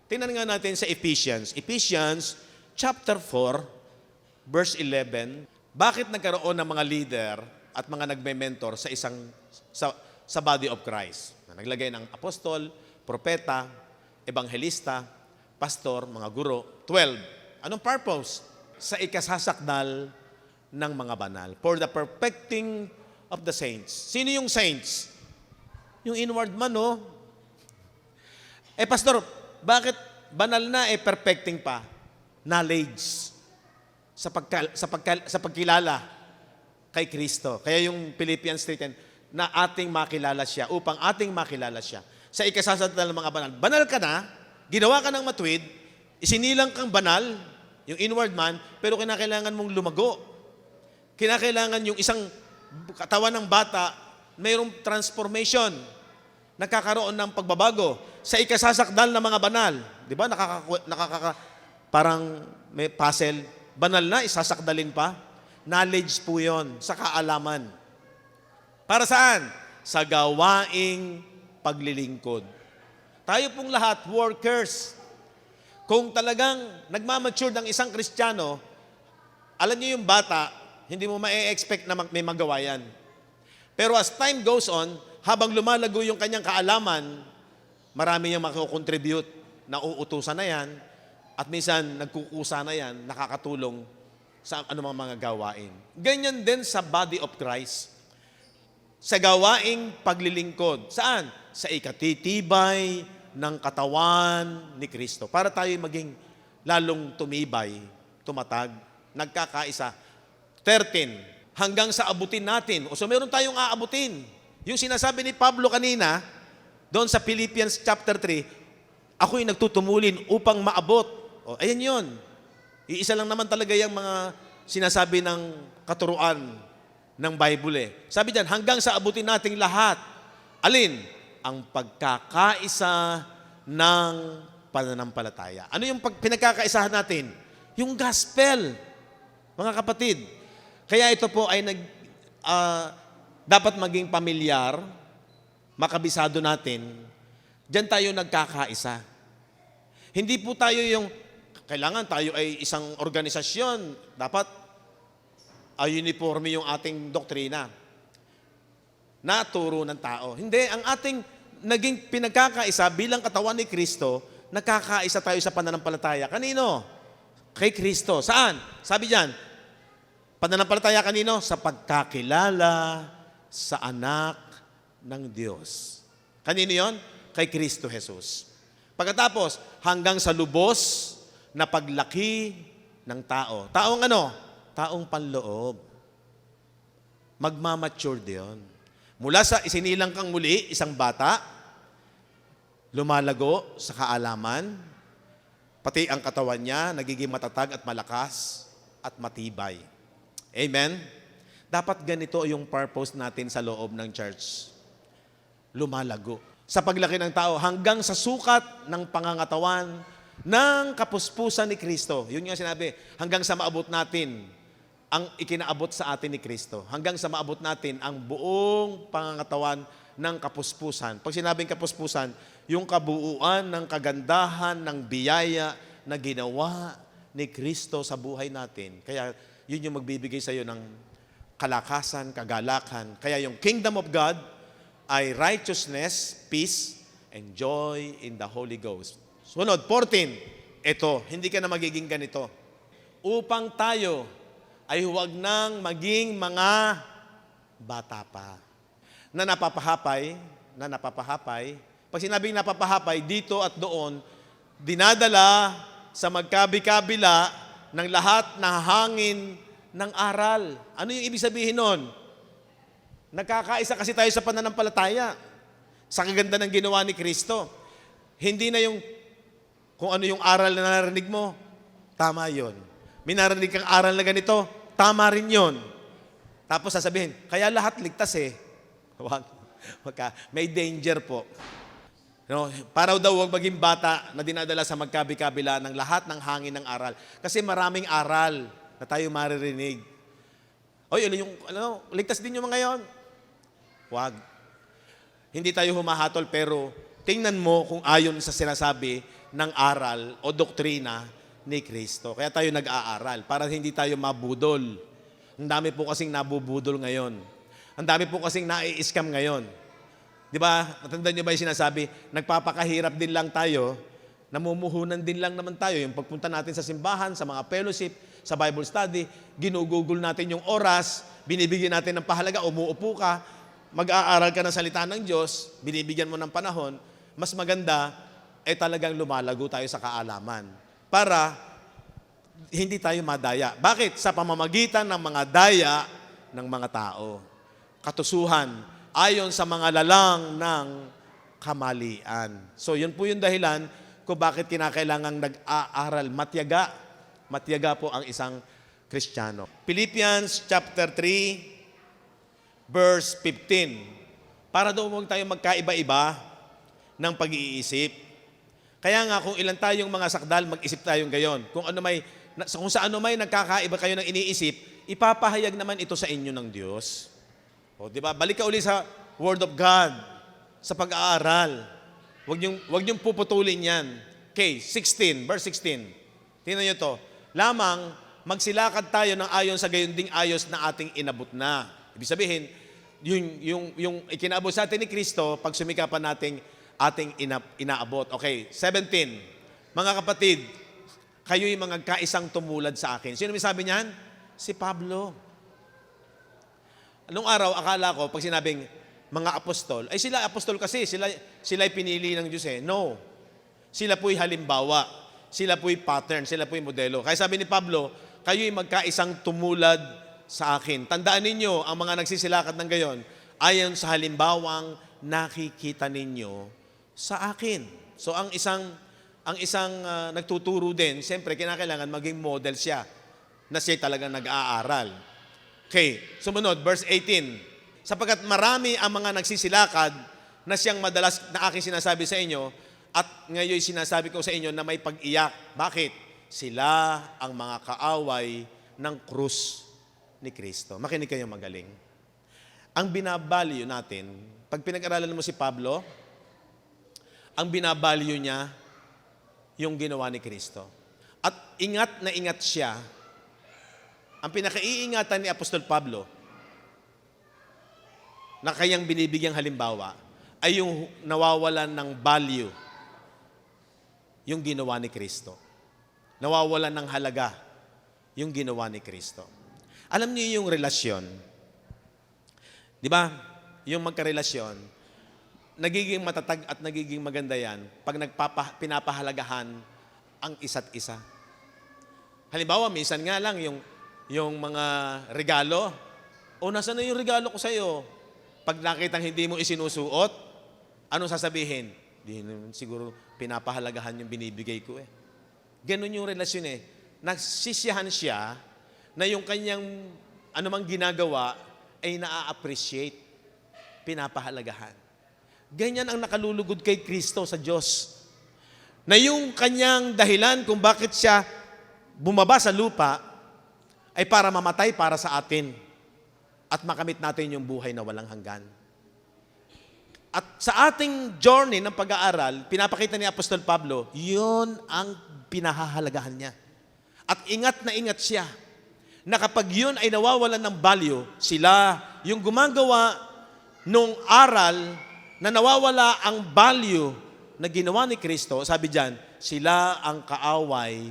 Tingnan nga natin sa Ephesians. Ephesians chapter 4, verse 11. Bakit nagkaroon ng mga leader at mga nagme-mentor sa body of Christ? Naglagay ng apostol, propeta, ebanghelista, pastor, mga guro. 12. Anong purpose? Sa ikasasakdal ng mga banal. For the perfecting of the saints. Sino yung saints? Yung inward man, no? Pastor, bakit banal na perfecting pa? Knowledge. Sa pagkilala kay Kristo. Kaya yung Philippians 3:10, na ating makilala siya, upang ating makilala siya. Sa ikasasakdal ng mga banal. Banal ka na, ginawa ka ng matuwid, isinilang kang banal, yung inward man, pero kinakailangan mong lumago. Kinakailangan yung isang katawan ng bata, mayroong transformation. Nagkakaroon ng pagbabago sa ikasasakdal ng mga banal. Di ba? Parang may puzzle. Banal na, isasakdalin pa. Knowledge po yun, sa kaalaman. Para saan? Sa gawaing paglilingkod. Tayo pong lahat, workers. Kung talagang nagmamature ng isang Kristiyano, alam niyo yung bata, hindi mo ma-expect na may magawa yan. Pero as time goes on, habang lumalago yung kanyang kaalaman, marami niyang makakontribute na uutusan na yan, at minsan nagkukusa na yan, nakakatulong sa anumang mga gawain. Ganyan din sa body of Christ. Sa gawaing paglilingkod. Saan? Sa ikatitibay ng katawan ni Kristo. Para tayo maging lalong tumibay, tumatag, nagkakaisa. 13, hanggang sa abutin natin. So meron tayong aabutin. Yung sinasabi ni Pablo kanina, Doon sa Philippians chapter 3, ako'y nagtutumulin upang maabot. O, ayan yun. Iisa lang naman talaga yung mga sinasabi ng katuruan ng Bible eh. Sabi diyan, hanggang sa abutin nating lahat. Alin? Ang pagkakaisa ng pananampalataya. Ano yung pinagkakaisahan natin? Yung gospel, mga kapatid. Kaya ito po ay dapat maging pamilyar, makabisado natin, diyan tayo nagkakaisa. Hindi po tayo yung, kailangan tayo ay isang organisasyon, dapat uniforme yung ating doktrina na turo ng tao. Hindi, ang ating naging pinagkakaisa bilang katawan ni Kristo, nagkakaisa tayo sa pananampalataya. Kanino? Kay Kristo. Saan? Sabi diyan, pananampalataya kanino? Sa pagkakilala sa anak ng Diyos. Kanino yon? Kay Kristo Jesus. Pagkatapos, hanggang sa lubos na paglaki ng tao. Taong ano? Taong panloob. Magmamature diyon. Mula sa isinilang kang muli, isang bata, lumalago sa kaalaman, pati ang katawan niya, nagiging matatag at malakas at matibay. Amen? Dapat ganito yung purpose natin sa loob ng church. Lumalago. Sa paglaki ng tao, hanggang sa sukat ng pangangatawan ng kapuspusan ni Kristo. Yun nga sinabi, hanggang sa maabot natin ang ikinaabot sa atin ni Kristo. Hanggang sa maabot natin ang buong pangangatawan ng kapuspusan. Pag sinabing kapuspusan, yung kabuuan ng kagandahan, ng biyaya na ginawa ni Kristo sa buhay natin. Kaya yun yung magbibigay sa iyo ng kalakasan, kagalakan. Kaya yung kingdom of God ay righteousness, peace, and joy in the Holy Ghost. Sunod, 14. Ito, hindi ka na magiging ganito. Upang tayo ay huwag nang maging mga bata pa. Na napapahapay. Pag sinabing napapahapay, dito at doon, dinadala sa magkabi-kabila ng lahat ng hangin ng aral. Ano yung ibig sabihin nun? Nagkakaisa kasi tayo sa pananampalataya. Sa kaganda ng ginawa ni Kristo. Hindi na yung kung ano yung aral na narinig mo, tama yon. May narinig kang aral na ganito, tama rin yon. Tapos sasabihin, kaya lahat ligtas eh. Wag ka. May danger po. No, para daw huwag maging bata na dinadala sa magkabi-kabila ng lahat ng hangin ng aral. Kasi maraming aral na tayo maririnig. Oy, ligtas din yung mga yon. Wag. Hindi tayo humahatol pero tingnan mo kung ayon sa sinasabi ng aral o doktrina ni Kristo. Kaya tayo nag-aaral para hindi tayo mabudol. Ang dami po kasing nabubudol ngayon. Ang dami po kasing nai-scam ngayon. Di ba? Natandaan niyo ba yung sinasabi, nagpapakahirap din lang tayo, namumuhunan din lang naman tayo. Yung pagpunta natin sa simbahan, sa mga fellowship, sa Bible study, ginugugol natin yung oras, binibigyan natin ng pahalaga, umuupo ka, mag-aaral ka ng salita ng Diyos, binibigyan mo ng panahon, mas maganda, talagang lumalago tayo sa kaalaman. Para hindi tayo madaya. Bakit? Sa pamamagitan ng mga daya ng mga tao. Katusuhan, ayon sa mga lalang ng kamalian. So, yun po yung dahilan kung bakit kinakailangang nag-aaral. Matyaga po ang isang Kristiyano. Philippians chapter 3, verse 15. Para daw huwag tayo magkaiba-iba ng pag-iisip. Kaya nga kung ilan tayong mga sakdal, mag-isip tayong gayon. Kung sa ano may nagkakaiba kayo ng iniisip, ipapahayag naman ito sa inyo ng Diyos. O, di ba? Balik ka uli sa Word of God, sa pag-aaral. Huwag niyong puputulin yan. Okay, 16, verse 16. Tingnan niyo to. Lamang, magsilakad tayo ng ayon sa gayon ding ayos na ating inabot na. Ibig sabihin, yung ikinaabot sa atin ni Kristo, pag sumikapan nating ating inaabot. Okay, 17. Mga kapatid, kayo'y mga kaisang tumulad sa akin. Sino may sabi niyan? Si Pablo. Anong araw, akala ko, pag sinabing mga apostol, ay sila apostol kasi, sila'y pinili ng Diyos eh. No. Sila po'y halimbawa. Sila po'y pattern. Sila po'y modelo. Kaya sabi ni Pablo, kayo'y magkaisang tumulad sa akin. Tandaan ninyo, ang mga nagsisilakad ng gayon, ayon sa halimbawang nakikita ninyo sa akin. So ang isang nagtuturo din, siyempre kinakailangan maging model siya na siya talagang nag-aaral. Okay, sumunod, verse 18. Sapagkat marami ang mga nagsisilakad na siyang madalas na aking sinasabi sa inyo at ngayon sinasabi ko sa inyo na may pag-iyak. Bakit? Sila ang mga kaaway ng krus ni Kristo. Makinig kayo magaling. Ang binabalyo natin, pag pinag-aralan mo si Pablo, ang binabalyo niya yung ginawa ni Kristo. At ingat na ingat siya. Ang pinakaiingatan ni Apostol Pablo na kayang binibigyang halimbawa ay yung nawawalan ng value yung ginawa ni Kristo. Nawawalan ng halaga yung ginawa ni Kristo. Alam niyo yung relasyon, di ba? Yung magkarelasyon, nagiging matatag at nagiging maganda yan pag pinapahalagahan ang isa't isa. Halimbawa, minsan nga lang yung mga regalo, nasaan na yung regalo ko sa'yo? Pag nakitang hindi mo isinusuot, anong sasabihin? Di naman siguro pinapahalagahan yung binibigay ko eh. Ganun yung relasyon eh. Nagsisiyahan siya na yung kanyang anumang ginagawa ay naa-appreciate, pinapahalagahan. Ganyan ang nakalulugod kay Kristo sa Diyos. Na yung kanyang dahilan kung bakit siya bumaba sa lupa ay para mamatay para sa atin at makamit natin yung buhay na walang hanggan. At sa ating journey ng pag-aaral, pinapakita ni Apostol Pablo, yun ang pinahahalagahan niya. At ingat na ingat siya na kapag yun ay nawawalan ng value, sila yung gumagawa nung aral na nawawala ang value na ginawa ni Kristo, sabi diyan, sila ang kaaway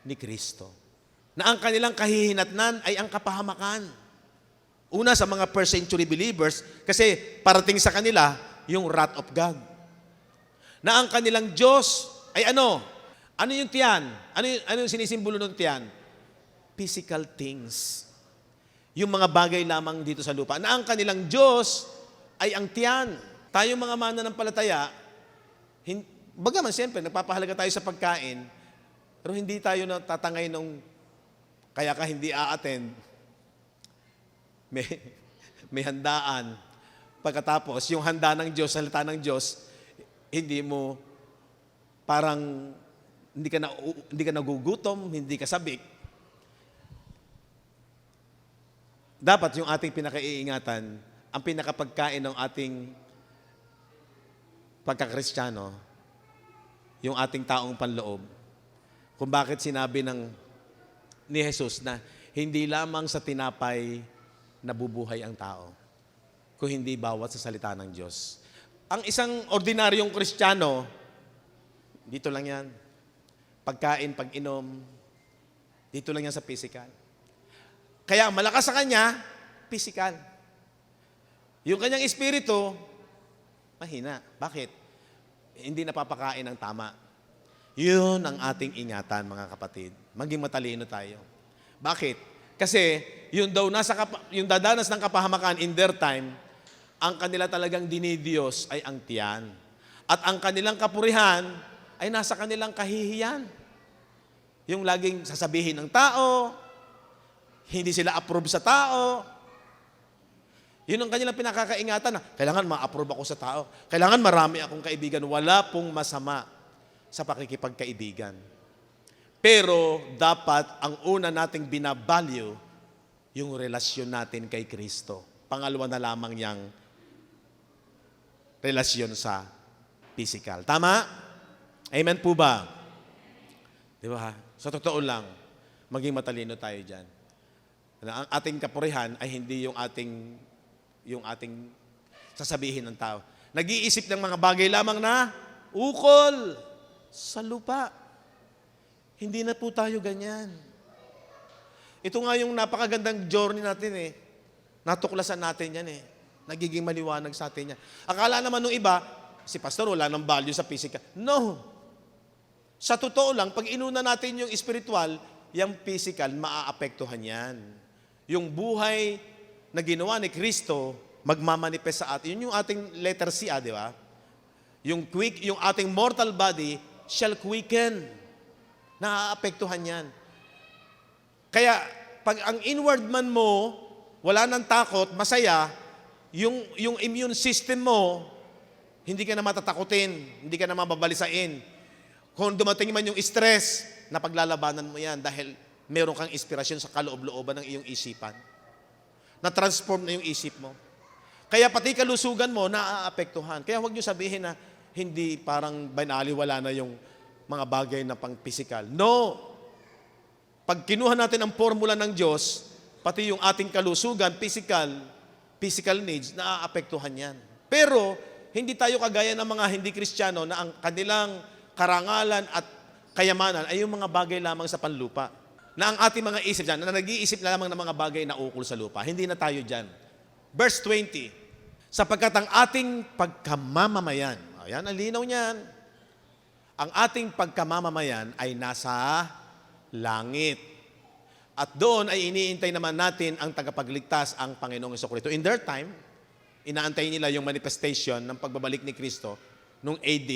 ni Kristo. Na ang kanilang kahihinatnan ay ang kapahamakan. Una sa mga first century believers, kasi parating sa kanila yung wrath of God. Na ang kanilang Diyos ay ano? Ano yung tiyan? Ano yung sinisimbolo ng tiyan? Physical things. Yung mga bagay lamang dito sa lupa. Na ang kanilang Diyos ay ang tiyan. Tayong mga mananampalataya, bagaman siyempre, nagpapahalaga tayo sa pagkain, pero hindi tayo natatangay nung kaya ka hindi a-attend. May handaan. Pagkatapos, yung handa ng Diyos, salita ng Diyos, hindi mo parang hindi ka nagugutom, hindi ka sabik. Dapat yung ating pinakaiingatan, ang pinakapagkain ng ating pagkakristyano, yung ating taong panloob, kung bakit sinabi ni Jesus na hindi lamang sa tinapay nabubuhay ang tao, kung hindi bawat sa salita ng Diyos. Ang isang ordinaryong Kristiyano, dito lang yan. Pagkain, pag-inom, dito lang yan sa physical. Kaya ang malakas sa kanya, physical. Yung kanyang espiritu, mahina. Bakit? Hindi napapakain ng tama. Yun ang ating ingatan, mga kapatid. Maging matalino tayo. Bakit? Kasi yung dadanas ng kapahamakan in their time, ang kanila talagang dinidiyos ay ang tiyan. At ang kanilang kapurihan ay nasa kanilang kahihiyan. Yung laging sasabihin ng tao, hindi sila approve sa tao. Yun ang kanilang pinakakaingatan. Kailangan ma-approve ako sa tao. Kailangan marami akong kaibigan. Wala pong masama sa pakikipagkaibigan. Pero dapat ang una nating binavalue yung relasyon natin kay Kristo. Pangalawa na lamang yang relasyon sa physical. Tama? Amen po ba? Di ba? Sa totoo lang, maging matalino tayo dyan. Ang ating kapurihan ay hindi yung ating sasabihin ng tao. Nag-iisip ng mga bagay lamang na ukol sa lupa. Hindi na po tayo ganyan. Ito nga yung napakagandang journey natin eh. Natuklasan natin yan eh. Nagiging maliwanag sa atin yan. Akala naman nung iba, si pastor wala ng value sa physical. No. Sa totoo lang, pag inuna natin yung spiritual, yung physical, maaapektuhan yan. Yung buhay na ginawa ni Kristo, magmamanifest sa atin. Yun yung ating letter C, di ba? yung ating mortal body shall quicken. Naaapektuhan yan. Kaya, pag ang inward man mo, wala nang takot, masaya, yung immune system mo, hindi ka na matatakutin, hindi ka na mababalisain. Kung dumating man yung stress, napaglalabanan mo yan dahil meron kang inspirasyon sa kaloob-looban ng iyong isipan. Na-transform na yung isip mo. Kaya pati kalusugan mo, naaapektuhan. Kaya huwag niyo sabihin na hindi parang banaliwala na yung mga bagay na pang-physical. No! Pag kinuha natin ang formula ng Diyos, pati yung ating kalusugan, physical needs, naaapektuhan yan. Pero, hindi tayo kagaya ng mga hindi Kristiyano na ang kanilang karangalan at kayamanan ay yung mga bagay lamang sa panlupa. Na ang ating mga isip dyan, na nag-iisip lamang ng mga bagay na ukol sa lupa. Hindi na tayo dyan. Verse 20, sapagkat ang ating pagkamamamayan, ayan, ang linaw niyan, ang ating pagkamamamayan ay nasa langit. At doon ay iniintay naman natin ang tagapagligtas, ang Panginoong Jesucristo. In their time, inaantay nila yung manifestation ng pagbabalik ni Kristo noong AD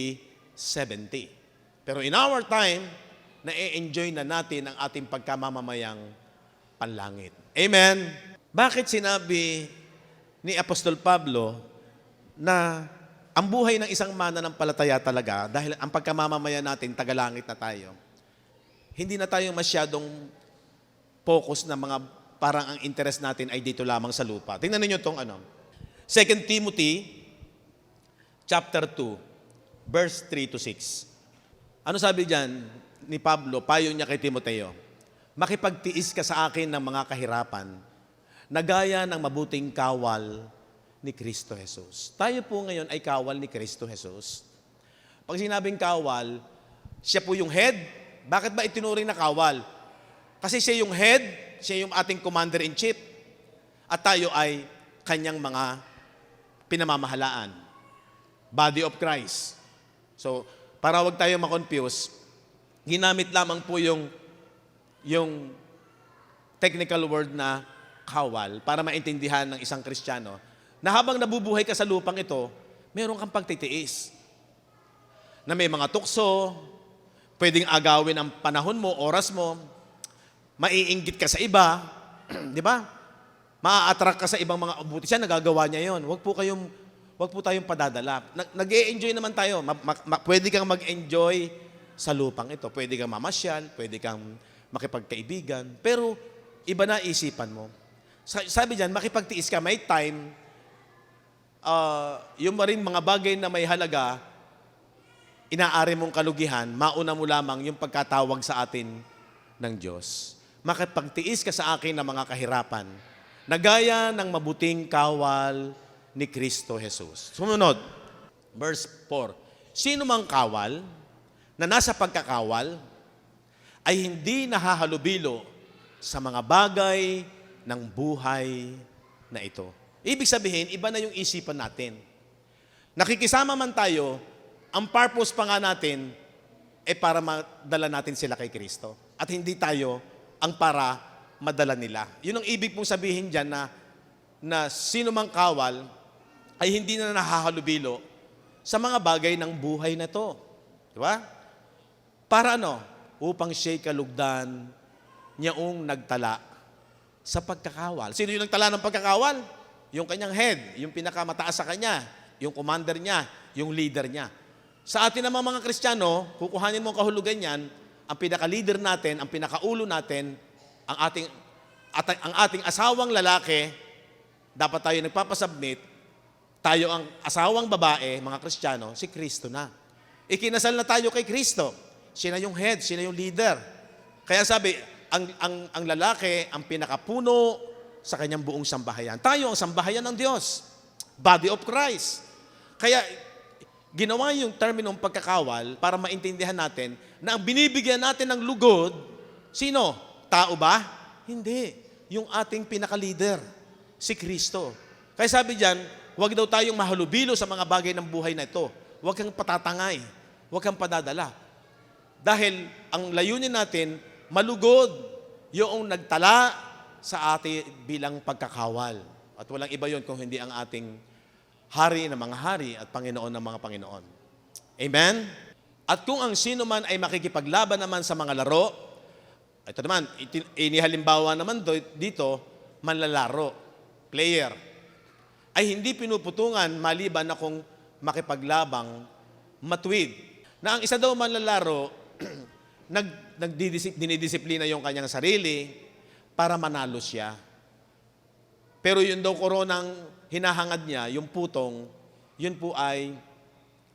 70. Pero in our time, na-enjoy na natin ang ating pagkamamamayang panlangit. Amen? Bakit sinabi ni Apostol Pablo na ang buhay ng isang mananampalataya talaga, dahil ang pagkamamamayan natin, tagalangit na tayo, hindi na tayo masyadong focus na mga parang ang interest natin ay dito lamang sa lupa. Tingnan niyo itong 2 Timothy chapter 2, verse 3 to 6. Ano sabi diyan ni Pablo, payo niya kay Timoteo? Makipagtiis ka sa akin ng mga kahirapan, na gaya ng mabuting kawal ni Kristo Jesus. Tayo po ngayon ay kawal ni Kristo Jesus. Pag sinabing kawal, siya po yung head. Bakit ba itinuring na kawal? Kasi siya yung head, siya yung ating commander-in-chief, at tayo ay kanyang mga pinamamahalaan. Body of Christ. So, para wag tayo makonfuse, ginamit lamang po yung technical word na kawal para maintindihan ng isang Kristiyano na habang nabubuhay ka sa lupang ito, meron kang pagtitiis. Na may mga tukso, pwedeng agawin ang panahon mo, oras mo, maiinggit ka sa iba, di ba? Maa-attract ka sa ibang mga buti siya, nagagawa niya yon. Huwag po tayong padadala. Nag-e-enjoy naman tayo. Pwede kang mag-enjoy sa lupang ito. Pwede kang mamasyal, pwede kang makipagkaibigan, pero iba na isipan mo. Sabi diyan, makipagtiis ka, may time, yung maring mga bagay na may halaga, inaari mong kalugihan, mauna mo lamang yung pagkatawag sa atin ng Diyos. Makipagtiis ka sa akin ng mga kahirapan, na gaya ng mabuting kawal ni Kristo Jesus. Sumunod, verse 4. Sino mang kawal na nasa pagkakawal ay hindi nahahalubilo sa mga bagay ng buhay na ito. Ibig sabihin, iba na yung isipan natin. Nakikisama man tayo, ang purpose pa nga natin ay para madala natin sila kay Kristo. At hindi tayo ang para madala nila. Yun ang ibig pong sabihin dyan na sino mang kawal ay hindi na nahahalubilo sa mga bagay ng buhay na to. Di ba? Para upang siya'y kalugdan niyaong nagtala sa pagkakawal. Sino yung nagtala ng pagkakawal? Yung kanyang head, yung pinakamataas sa kanya, yung commander niya, yung leader niya. Sa atin namang mga Kristiyano, kukuhanin mo ang kahulugan niyan, ang pinaka-leader natin, ang pinakaulo natin, ang ating asawang lalaki, dapat tayo nagpapasubmit, tayo ang asawang babae, mga Kristiyano, si Kristo na. Ikinasal na tayo kay Kristo. Siya na yung head, siya na yung leader. Kaya sabi, ang lalaki, ang pinakapuno sa kanyang buong sambahayan. Tayo ang sambahayan ng Diyos. Body of Christ. Kaya, ginawa yung terminong pagkakawal para maintindihan natin na ang binibigyan natin ng lugod, sino? Tao ba? Hindi. Yung ating pinaka-leader, si Kristo. Kaya sabi diyan, huwag daw tayong mahalubilo sa mga bagay ng buhay na ito. Huwag kang patatangay. Huwag kang padadala. Dahil ang layunin natin, malugod yung nagtala sa ating bilang pagkakawal. At walang iba yon kung hindi ang ating hari ng mga hari at Panginoon ng mga Panginoon. Amen? At kung ang sino man ay makikipaglaban naman sa mga laro, ito naman, inihalimbawa naman dito, manlalaro, player, ay hindi pinuputungan maliban na kung makipaglabang matuwid. Na ang isa daw manlalaro, dinidisiplina yung kanyang sarili para manalo siya. Pero yun daw koronang hinahangad niya, yung putong, yun po ay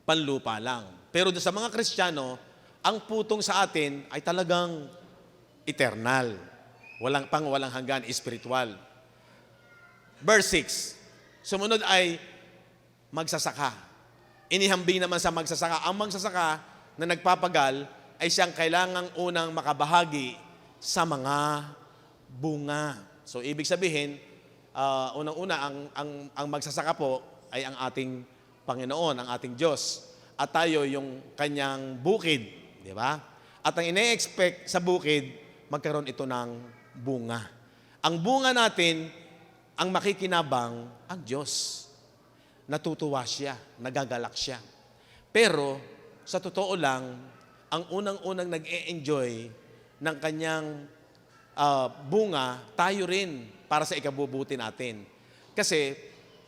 panlupa lang. Pero sa mga Kristiyano, ang putong sa atin ay talagang eternal. Walang hanggan, espiritual. Verse 6. Sumunod ay magsasaka. Inihambing naman sa magsasaka. Ang magsasaka na nagpapagal ay siyang kailangang unang makabahagi sa mga bunga. So, ibig sabihin, unang-una, ang magsasaka po ay ang ating Panginoon, ang ating Diyos. At tayo yung kanyang bukid, di ba? At ang ine-expect sa bukid, magkaroon ito ng bunga. Ang bunga natin, ang makikinabang, ang Diyos. Natutuwa siya, nagagalak siya. Pero, sa totoo lang, ang unang-unang nag-e-enjoy ng kanyang bunga, tayo rin para sa ikabubuti natin. Kasi,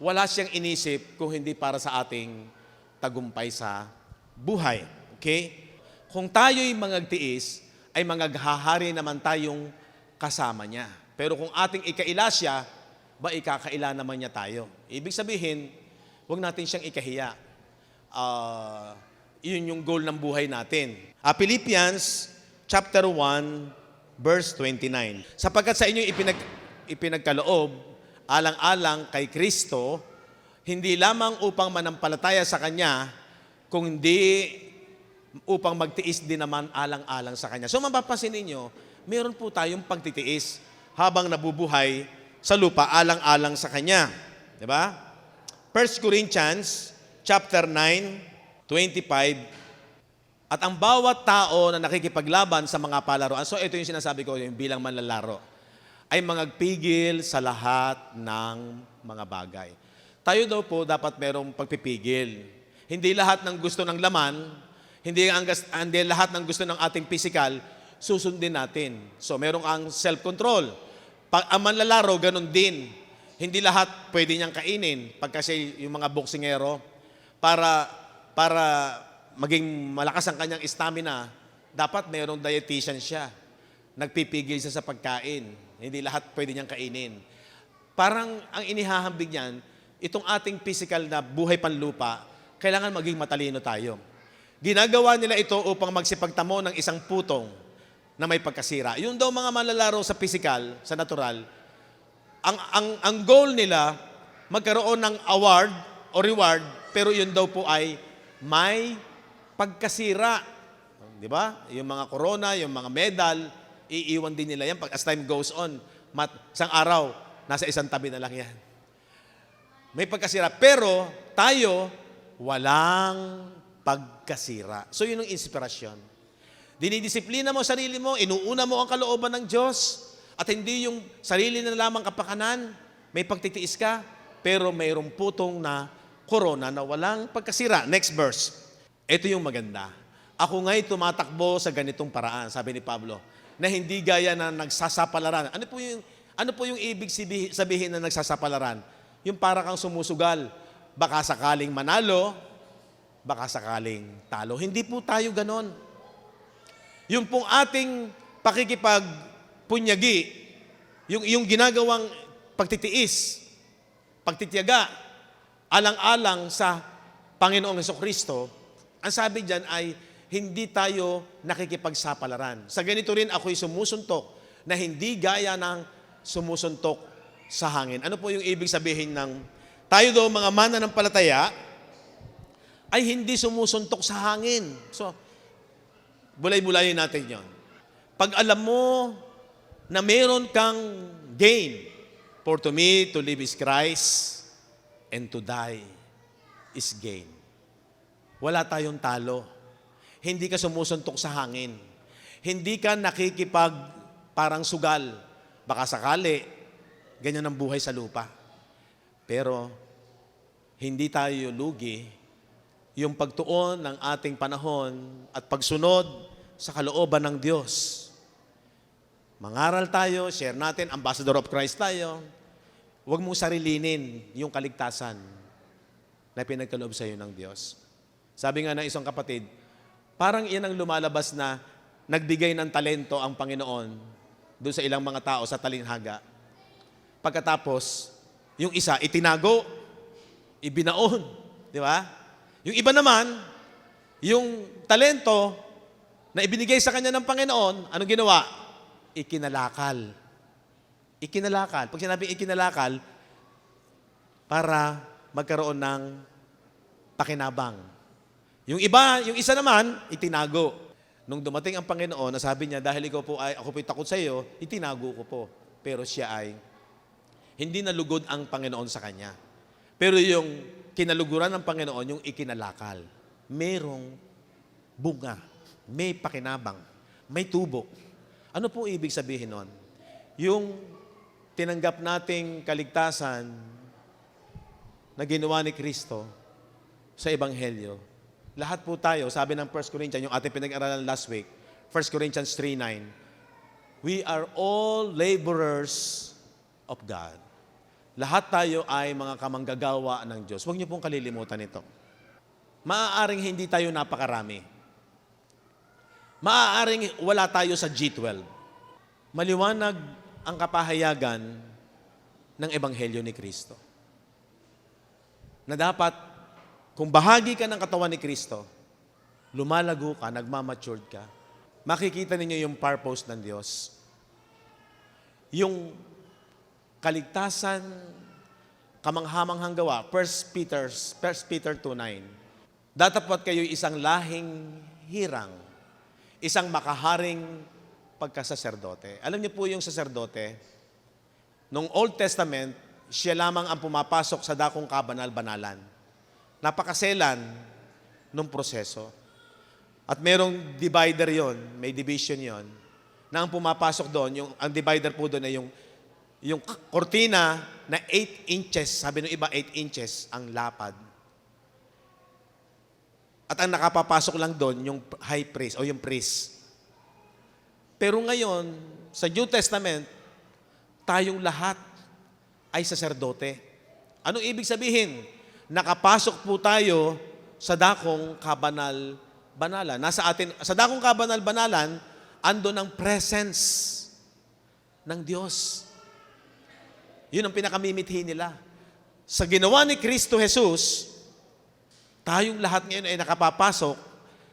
wala siyang inisip kung hindi para sa ating tagumpay sa buhay. Okay? Kung tayo'y mangagtiis, ay mangaghahari naman tayong kasama niya. Pero kung ating ikaila siya, ba ikakaila naman niya tayo? Ibig sabihin, huwag natin siyang ikahiya. Yun yung goal ng buhay natin. Philippians chapter 1, verse 29. Sapagkat sa inyo ipinagkaloob, alang-alang kay Kristo, hindi lamang upang manampalataya sa Kanya, kung hindi upang magtiis din naman alang-alang sa Kanya. So mapapansin ninyo, meron po tayong pagtitiis habang nabubuhay sa lupa alang-alang sa Kanya. Diba? 1 Corinthians chapter 9, 25. At ang bawat tao na nakikipaglaban sa mga palaruan, so ito yung sinasabi ko, yung bilang manlalaro, ay magpigil sa lahat ng mga bagay. Tayo daw po dapat merong pagpipigil. Hindi lahat ng gusto ng laman, hindi lahat ng gusto ng ating physical, susundin natin. So meron kang self-control. Pag ang manlalaro, ganun din. Hindi lahat pwede niyang kainin. Pag kasi yung mga boksingero, para maging malakas ang kanyang stamina, dapat mayroong dietitian siya. Nagpipigil siya sa pagkain. Hindi lahat pwede niyang kainin. Parang ang inihahambing niyan, itong ating physical na buhay panlupa, kailangan maging matalino tayo. Ginagawa nila ito upang magsipagtamo ng isang putong na may pagkasira. Yung daw mga manlalaro sa physical, sa natural, ang goal nila, magkaroon ng award o reward, pero yun daw po ay may pagkasira. Di ba? Yung mga corona, yung mga medal, iiwan din nila yan pag as time goes on. Isang araw, nasa isang tabi na lang yan. May pagkasira. Pero tayo, walang pagkasira. So yun ang inspirasyon. Dinidisiplina mo sarili mo, inuuna mo ang kalooban ng Diyos, at hindi yung sarili na lamang kapakanan, may pagtitiis ka, pero mayroong putong na corona na walang pagkasira. Next verse. Ito yung maganda. Ako nga'y tumatakbo sa ganitong paraan, sabi ni Pablo, na hindi gaya na nagsasapalaran. Ano po yung ibig sabihin na nagsasapalaran? Yung para kang sumusugal. Baka sakaling manalo, baka sakaling talo. Hindi po tayo ganon. Yung pong ating pakikipagpunyagi, yung ginagawang pagtitiis, pagtitiyaga, alang-alang sa Panginoong Hesukristo, ang sabi dyan ay hindi tayo nakikipagsapalaran. Sa ganito rin ako'y sumusuntok na hindi gaya ng sumusuntok sa hangin. Ano po yung ibig sabihin ng tayo daw mga mananampalataya ay hindi sumusuntok sa hangin. So, bulay-bulayin natin yon. Pag alam mo na meron kang gain, for to me, to live is Christ, and to die is gain. Wala tayong talo. Hindi ka sumusuntok sa hangin. Hindi ka nakikipag parang sugal. Baka sakali, ganyan ang buhay sa lupa. Pero, hindi tayo lugi. yung pagtuon ng ating panahon at pagsunod sa kalooban ng Diyos. Mangaral tayo, share natin, ambassador of Christ tayo. Huwag mong sarilinin yung kaligtasan na pinagkaloob sa iyo ng Diyos. Sabi nga ng isang kapatid, parang iyan ang lumalabas na nagbigay ng talento ang Panginoon doon sa ilang mga tao sa talinghaga. Pagkatapos, yung isa itinago, ibinaon, di ba? Yung iba naman, yung talento na ibinigay sa kanya ng Panginoon, anong ginawa? Ikinalakal. Ikinalakal. Pag sinabing ikinalakal, para magkaroon ng pakinabang. Yung iba, yung isa naman, itinago. Nung dumating ang Panginoon, nasabi niya, dahil ako po'y takot sa iyo, itinago ko po. Pero siya ay, hindi nalugod ang Panginoon sa kanya. Pero yung kinaluguran ng Panginoon, yung ikinalakal. Merong bunga, may pakinabang, may tubo. Ano po ibig sabihin nun? Yung tinanggap nating kaligtasan na ginawa ni Kristo sa Ebanghelyo, lahat po tayo, sabi ng 1 Corinthians, yung ating pinag-aralan last week, 1 Corinthians 3:9, we are all laborers of God. Lahat tayo ay mga kamanggagawa ng Diyos. Huwag niyo pong kalilimutan ito. Maaaring hindi tayo napakarami. Maaaring wala tayo sa G12. Maliwanag ang kapahayagan ng Ebanghelyo ni Kristo. Na dapat, kung bahagi ka ng katawan ni Kristo, lumalago ka, nagmamatured ka, makikita ninyo yung purpose ng Diyos. Yung kaligtasan, kamanghamanghang gawa, 1 Peter 2:9. Datapwat kayo'y isang lahing hirang, isang makaharing pagkasaserdote. Alam niyo po yung saserdote, nung Old Testament, siya lamang ang pumapasok sa dakong kabanal-banalan. Napakaselan nung proseso. At merong divider yon, may division yon, na ang pumapasok doon, ang divider po doon ay yung kortina na 8 inches, sabi ng iba 8 inches ang lapad. At ang nakapapasok lang doon, yung high priest o yung priest. Pero ngayon, sa New Testament, tayong lahat ay saserdote. Anong ibig sabihin? Nakapasok po tayo sa dakong kabanal-banalan. Sa dakong kabanal-banalan, andon ang presence ng Diyos. Yun ang pinakamimithi nila. Sa ginawa ni Kristo Jesus, tayong lahat ngayon ay nakapapasok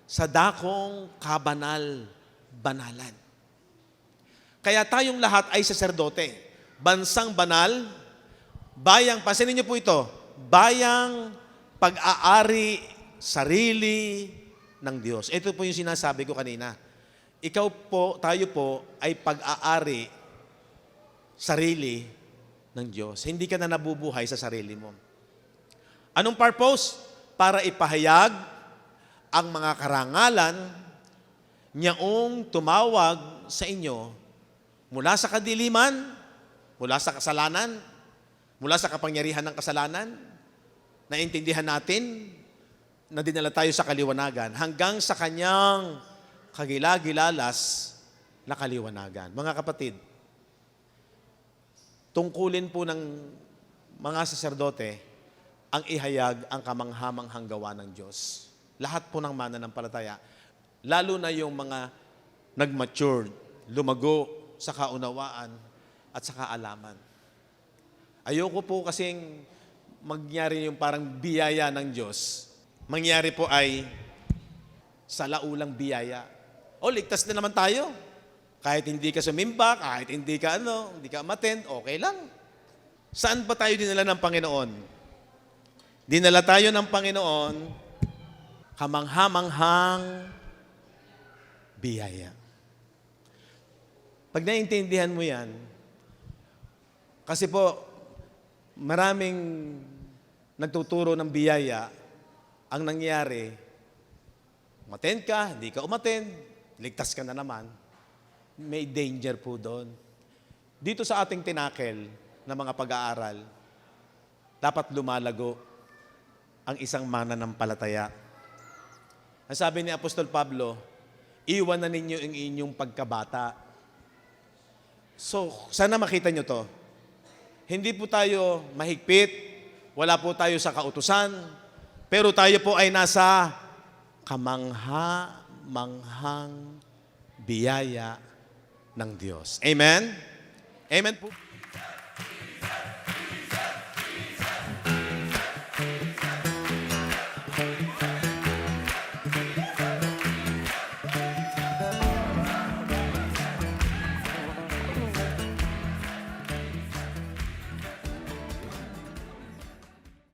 sa dakong kabanal-banalan. Kaya tayong lahat ay saserdote. Bansang banal, bayang, pansinin niyo po ito, bayang pag-aari sarili ng Diyos. Ito po yung sinasabi ko kanina. Ikaw po, tayo po, ay pag-aari sarili ng Diyos. Hindi ka na nabubuhay sa sarili mo. Anong purpose? Para ipahayag ang mga karangalan niyaong tumawag sa inyo mula sa kadiliman, mula sa kasalanan, mula sa kapangyarihan ng kasalanan, naintindihan natin na dinala tayo sa kaliwanagan hanggang sa kanyang kagilagilalas na kaliwanagan. Mga kapatid, tungkulin po ng mga saserdote ang ihayag ang kamanghamanghang gawa ng Diyos. Lahat po ng mananampalataya, lalo na yung mga nag-mature, lumago sa kaunawaan at sa kaalaman. Ayoko po kasing mangyari yung parang biyaya ng Diyos. Mangyari po ay salaulang biyaya. O, ligtas na naman tayo. Kahit hindi ka sumimba, kahit hindi ka umattend, okay lang. Saan pa tayo dinala ng Panginoon? Dinala tayo ng Panginoon, kamanghamanghang biyaya. Pag naiintindihan mo yan, kasi po, maraming nagtuturo ng biyaya, ang nangyari, umattend ka, hindi ka umattend, ligtas ka na naman. May danger po doon. Dito sa ating tinakel na mga pag-aaral, dapat lumalago ang isang mananampalataya. Ang sabi ni Apostol Pablo, iwan na ninyo ang inyong pagkabata. So, sana makita nyo to. Hindi po tayo mahigpit, wala po tayo sa kautusan, pero tayo po ay nasa kamangha-manghang biyaya ng Diyos. Amen? Amen po.